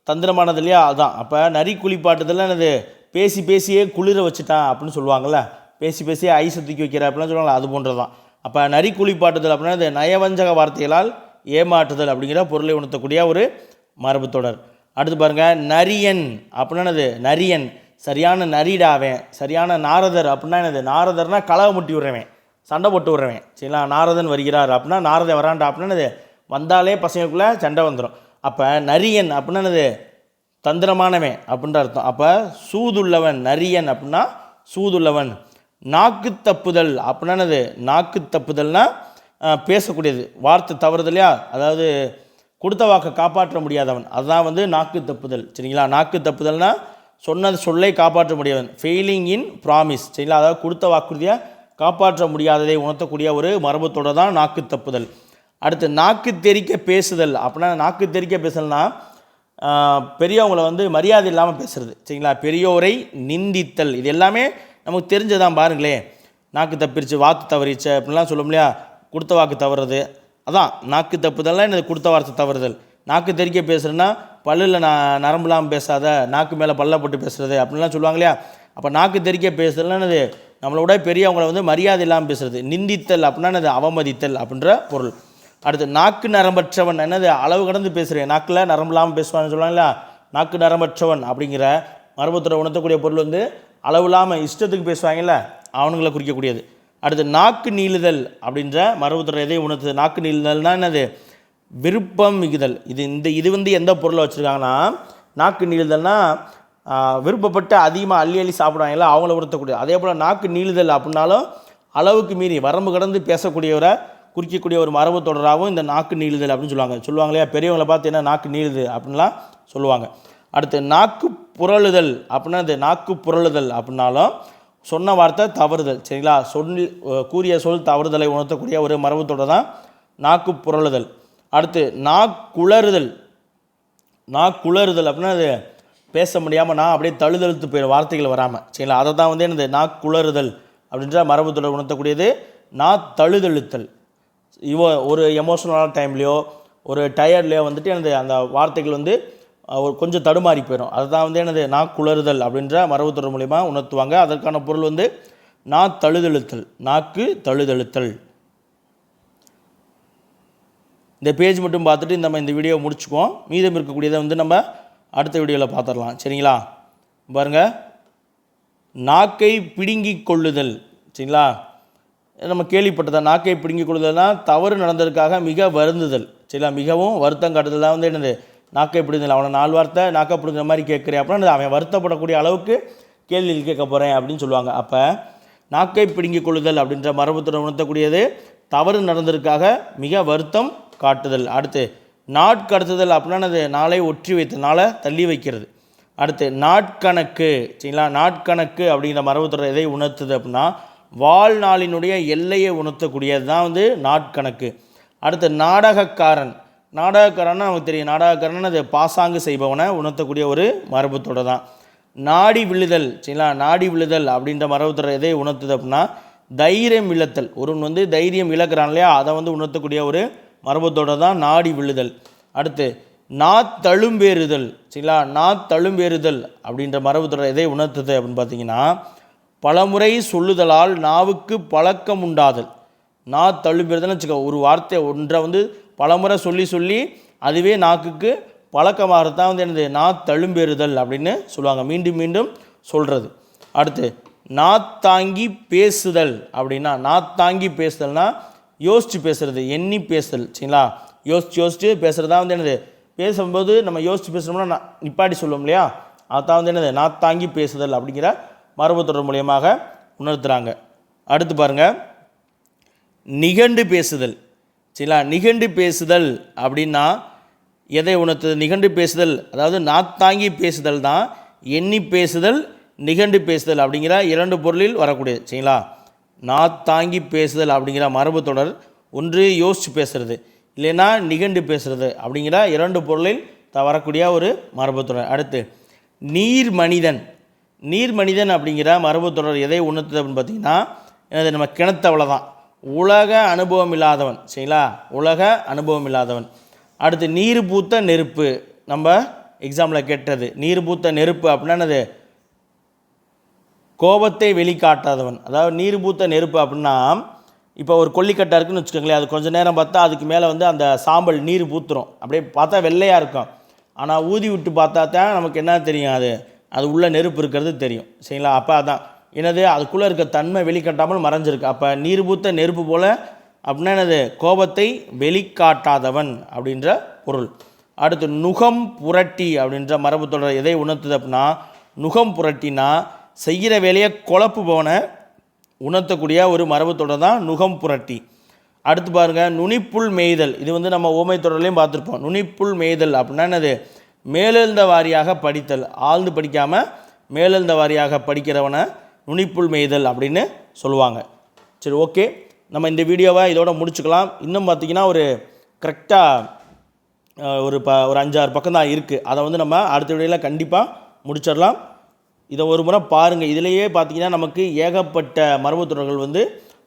தந்திரமானது இல்லையா, அதுதான். அப்போ நரி குளிப்பாட்டுதல் என்னது? பேசி பேசியே குளிர வச்சுட்டான் அப்படின்னு சொல்லுவாங்கள்ல, பேசி பேசியே ஐஸை தூக்கி வைக்கிற அப்படிலாம் சொல்லுவாங்களா, அது போன்றது தான். அப்போ நரி குளிப்பாட்டுதல் அப்படின்னா அது நயவஞ்சக வார்த்தைகளால் ஏமாற்றுதல் அப்படிங்கிற பொருளை உணர்த்தக்கூடிய ஒரு மரபுத்தொடர். அடுத்து பாருங்கள், நரியன் அப்படின்னா என்னது? நரியன் சரியான நரிடாவேன், சரியான நாரதர் அப்படின்னா என்னது? நாரதர்னா களவை முட்டி விடுறவன், சண்டை போட்டு விடுறவன். சரிங்களா? நாரதன் வருகிறார் அப்படின்னா நாரதன் வரான்டா அப்படின்னா என்னது? வந்தாலே பசங்களுக்குள்ளே சண்டை வந்துடும். அப்போ நரியன் அப்படின்னா என்னது? தந்திரமானவன் அப்படின்ற அர்த்தம். அப்போ சூதுள்ளவன். நரியன் அப்படின்னா சூதுள்ளவன். நாக்கு தப்புதல் அப்படின்னா என்னது? நாக்கு தப்புதல்னால் பேசக்கூடியது, வார்த்தை தவறுதல் இல்லையா, அதாவது கொடுத்த வாக்கை காப்பாற்ற முடியாதவன், அதுதான் வந்து நாக்கு தப்புதல். சரிங்களா? நாக்கு தப்புதல்னால் சொன்னது சொல்லை காப்பாற்ற முடியாதவன், ஃபெயிலிங் இன் ப்ராமிஸ். சரிங்களா? அதாவது கொடுத்த வாக்குறுதியை காப்பாற்ற முடியாததை உணர்த்தக்கூடிய ஒரு மரபுத்தொடர் தான் நாக்கு தப்புதல். அடுத்து நாக்கு தெரிக்க பேசுதல் அப்படின்னா, நாக்கு தெரிக்க பேசல்னா பெரியவங்களை வந்து மரியாதை இல்லாமல் பேசுறது. சரிங்களா? பெரியோரை நிந்தித்தல், இது எல்லாமே நமக்கு தெரிஞ்சதான். பாருங்களேன், நாக்கு தப்பிருச்சு, வாக்கு தவறிச்சு அப்படின்லாம் சொல்லும் இல்லையா, கொடுத்த வாக்கு தவறுறது, அதான் நாக்கு தப்புதல்லாம் என்னது? கொடுத்த வார்த்தை தவறுதல். நாக்கு தெறிக்க பேசுகிறேன்னா பல்லில் நரம்புலாம் பேசாத, நாக்கு மேலே பல்ல போட்டு பேசுகிறது அப்படின்லாம் சொல்லுவாங்க இல்லையா. அப்போ நாக்கு தெறிக்க பேசுறதுலாம் என்னது, நம்மளோட பெரியவங்களை வந்து மரியாதை இல்லாமல் பேசுகிறது. நிந்தித்தல் அப்படின்னா என்னது, அவமதித்தல் அப்படின்ற பொருள். அடுத்து நாக்கு நரம்பற்றவன் என்னது, அளவு கடந்து பேசுகிறேன், நாக்கில் நரம்பு இல்லாமல் பேசுவான்னு சொல்லுவாங்களா. நாக்கு நரம்பற்றவன் அப்படிங்கிற மரபுத்தொடரை உணர்த்தக்கூடிய பொருள் வந்து அளவு இல்லாமல் இஷ்டத்துக்கு பேசுவாங்கல்ல, அவனுங்களை குறிக்கக்கூடியது. அடுத்து நாக்கு நீளுதல் அப்படின்ற மரபுத்தொடர் எதை உணர்த்துது, நாக்கு நீளுதல்னால் என்னது, விருப்பம் மிகுதல். இது வந்து எந்த பொருளை வச்சுருக்காங்கன்னா, நாக்கு நீளுதல்னா விருப்பப்பட்டு அதிகமாக அள்ளி அள்ளி சாப்பிடுவாங்கல்ல, அவங்கள உணர்த்தக்கூடிய. அதே போல் நாக்கு நீளுதல் அப்படின்னாலும் அளவுக்கு மீறி வரம்பு கடந்து பேசக்கூடியவரை குறிக்கக்கூடிய ஒரு மரபு தொடராகவும் இந்த நாக்கு நீளுதல் அப்படின்னு சொல்லுவாங்க இல்லையா. பெரியவங்களை பார்த்து என்ன நாக்கு நீளுது அப்படின்லாம் சொல்லுவாங்க. அடுத்து நாக்கு புரளுதல் அப்படின்னா, அது நாக்கு புரளுதல் அப்படின்னாலும் சொன்ன வார்த்தை தவறுதல், சரிங்களா. கூறிய சொல் தவறுதலை உணர்த்தக்கூடிய ஒரு மரபு தொடர் தான் நாக்கு புரளுதல். அடுத்து நாக்குளறுதல். நாக்குளறுதல் அப்படின்னா அது பேச முடியாமல் நான் அப்படியே தழுதழுத்து போயிடும், வார்த்தைகள் வராமல், சரிங்களா. அதை தான் வந்து என்னது நாக்குளறுதல் அப்படின்ற மரபு தொடர் உணர்த்தக்கூடியது. தழுதழுத்தல், ஒரு எமோஷனலான டைம்லேயோ ஒரு டயர்ட்லேயோ வந்துட்டு எனது அந்த வார்த்தைகள் வந்து ஒரு கொஞ்சம் தடுமாறி போயிடும். அதுதான் வந்து எனது நாக்குளறுதல் அப்படின்ற மரபு தொடர் மூலிமா உணர்த்துவாங்க. அதற்கான பொருள் வந்து தழுதழுத்தல், நாக்கு தழுதழுத்தல். இந்த பேஜ் மட்டும் பார்த்துட்டு நம்ம இந்த வீடியோவை முடிச்சுக்குவோம். மீதம் இருக்கக்கூடியதை வந்து நம்ம அடுத்த வீடியோவில் பார்த்துடலாம், சரிங்களா. பாருங்கள், நாக்கை பிடுங்கி கொள்ளுதல், சரிங்களா. நம்ம கேள்விப்பட்டதான், நாக்கை பிடுங்கி கொள்ளுதல்னால் தவறு நடந்ததுக்காக மிக வருந்துதல், சரிங்களா. மிகவும் வருத்தம் காட்டுதல் தான் வந்து என்னது நாக்கை பிடுங்குதல். அவனை 4 வார்த்தை நாக்கை பிடுங்குற மாதிரி கேட்குறேன் அப்படின்னா அவன் வருத்தப்படக்கூடிய அளவுக்கு கேள்வியில் கேட்க போகிறேன் அப்படின்னு சொல்லுவாங்க. அப்போ நாக்கை பிடுங்கி கொள்ளுதல் அப்படின்ற மரபுத்துடன் உணர்த்தக்கூடியது தவறு நடந்ததுக்காக மிக வருத்தம் காட்டுதல். அடுத்து நாட்கடத்துதல் அப்படின்னா அது நாளை ஒற்றி வைத்து நாளை தள்ளி வைக்கிறது. அடுத்து நாட்கணக்கு, சரிங்களா. நாட்கணக்கு அப்படிங்கிற மரபுத்துறை எதை உணர்த்துது அப்படின்னா வாழ்நாளினுடைய எல்லையை உணர்த்தக்கூடியது தான் வந்து நாட்கணக்கு. அடுத்து நாடகக்காரன். நாடகக்காரன்னா நமக்கு தெரியும், நாடகக்காரன் அது பாசாங்கு செய்பவனை உணர்த்தக்கூடிய ஒரு மரபுத்தொடை தான். நாடி விழுதல், சரிங்களா. நாடி விழுதல் அப்படின்ற மரபுத்தொடை எதை உணர்த்துது அப்படின்னா தைரியம் இழத்தல். ஒருவன் வந்து தைரியம் இழக்கிறான் இல்லையா, அதை வந்து உணர்த்தக்கூடிய ஒரு மரபுத்தொடை தான் நாடி விழுதல். அடுத்து நாத்தழும்பேறுதல், சரிங்களா. நாத்தழும்பேறுதல் அப்படின்ற மரபுத்தொடை எதை உணர்த்துது அப்படின்னு பார்த்தீங்கன்னா பலமுறை சொல்லுதலால் நாவுக்கு பழக்கம் உண்டாதல். நாத்தழும்பேறுதல்னு வச்சுக்கோ, ஒரு வார்த்தை ஒன்றை வந்து பலமுறை சொல்லி சொல்லி அதுவே நாக்குக்கு பழக்கமாகறது தான் வந்து என்னது நாத்தழும்பேறுதல் அப்படின்னு சொல்லுவாங்க, மீண்டும் மீண்டும் சொல்கிறது. அடுத்து நாத்தாங்கி பேசுதல் அப்படின்னா நாத்தாங்கி பேசுதல்னா யோசித்து பேசுகிறது, எண்ணி பேசுதல், சரிங்களா. யோசித்து பேசுகிறது தான் வந்து என்னது, பேசும்போது நம்ம யோசித்து பேசுகிறோம்னா நிப்பாட்டி சொல்லுவோம் இல்லையா, அதுதான் வந்து என்னது நாத்தாங்கி பேசுதல் அப்படிங்கிற மரபுத்தொடர் மூலியமாக உணர்த்துறாங்க. அடுத்து பாருங்கள், நிகண்டு பேசுதல், சரிங்களா. நிகண்டு பேசுதல் அப்படின்னா எதை உணர்த்துது, நிகண்டு பேசுதல் அதாவது நாத்தாங்கி பேசுதல் தான் எண்ணி பேசுதல், நிகண்டு பேசுதல் அப்படிங்கிற 2 பொருளில் வரக்கூடியது, சரிங்களா. நாத்தாங்கி பேசுதல் அப்படிங்கிற மரபு தொடர் ஒன்று யோசித்து பேசுகிறது, இல்லைன்னா நிகண்டு பேசுகிறது அப்படிங்கிற 2 பொருளில் வரக்கூடிய ஒரு மரபு தொடர். அடுத்து நீர் மனிதன். நீர் மனிதன் அப்படிங்கிற மரபு தொடர் எதை உணர்த்துது அப்படின்னு பார்த்தீங்கன்னா எனது நம்ம கிணத்தவளை தான், உலக அனுபவம் இல்லாதவன், சரிங்களா. உலக அனுபவம் இல்லாதவன். அடுத்து நீர் பூத்த நெருப்பு, நம்ம எக்ஸாம்பிள் கேட்டது. நீர் பூத்த நெருப்பு அப்படின்னா என்னது, கோபத்தை வெளிக்காட்டாதவன். அதாவது நீர் பூத்த நெருப்பு அப்படின்னா இப்போ ஒரு கொல்லிக்கட்டை இருக்குன்னு வச்சுக்கோங்களேன், அது கொஞ்சம் நேரம் பார்த்தா அதுக்கு மேலே வந்து அந்த சாம்பல் நீர் பூத்துரும், அப்படியே பார்த்தா வெள்ளையாக இருக்கும். ஆனால் ஊதி விட்டு பார்த்தா தான் நமக்கு என்ன தெரியும், அது உள்ள நெருப்பு இருக்கிறது தெரியும், சரிங்களா. அப்போ அதான் என்னது, அதுக்குள்ளே இருக்க தன்மை வெளிக்காட்டாமல் மறைஞ்சிருக்கு. அப்போ நீர் பூத்த நெருப்பு போல் அப்படின்னா என்னது, கோபத்தை வெளிக்காட்டாதவன் அப்படின்ற பொருள். அடுத்து நுகம் புரட்டி அப்படின்ற மரபு தொடர் எதை உணர்த்துது அப்படின்னா நுகம் புரட்டினா செய்கிற வேலையை குழப்பு போன உணர்த்தக்கூடிய ஒரு மரபு தொடர் தான் நுகம் புரட்டி. அடுத்து பாருங்கள், நுனிப்புள் மேய்தல். இது வந்து நம்ம ஓமை தொடர்லையும் பார்த்துருப்போம். நுனிப்புள் மேய்தல் அப்படின்னா என்னது, மேலெழுந்த வாரியாக படித்தல், ஆழ்ந்து படிக்காமல் மேலெழுந்த வாரியாக படிக்கிறவனை நுனிப்புள் மேய்தல் அப்படின்னு சொல்லுவாங்க. சரி, ஓகே, நம்ம இந்த வீடியோவை இதோட முடிச்சுக்கலாம். இன்னும் பார்த்திங்கன்னா ஒரு கரெக்டாக ஒரு 5-6 பக்கம் தான் இருக்குது. அதை வந்து நம்ம அடுத்த வீடியோவில் கண்டிப்பாக முடிச்சிடலாம். இதை ஒரு முறை பாருங்கள். இதிலேயே பார்த்திங்கன்னா நமக்கு ஏகப்பட்ட மரபுத்தொடர்கள் வந்து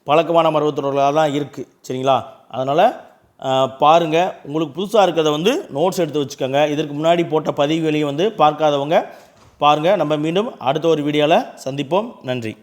பழக்கமான மரபுத்தொடர்களாக தான் இருக்குது, சரிங்களா. அதனால் பாருங்கள். உங்களுக்கு புதுசாக இருக்கிறத வந்து நோட்ஸ் எடுத்து வச்சுக்கோங்க. இதற்கு முன்னாடி போட்ட பதிவுகளையும் வந்து பார்க்காதவங்க பாருங்கள். நம்ம மீண்டும் அடுத்த ஒரு வீடியோவில் சந்திப்போம். நன்றி.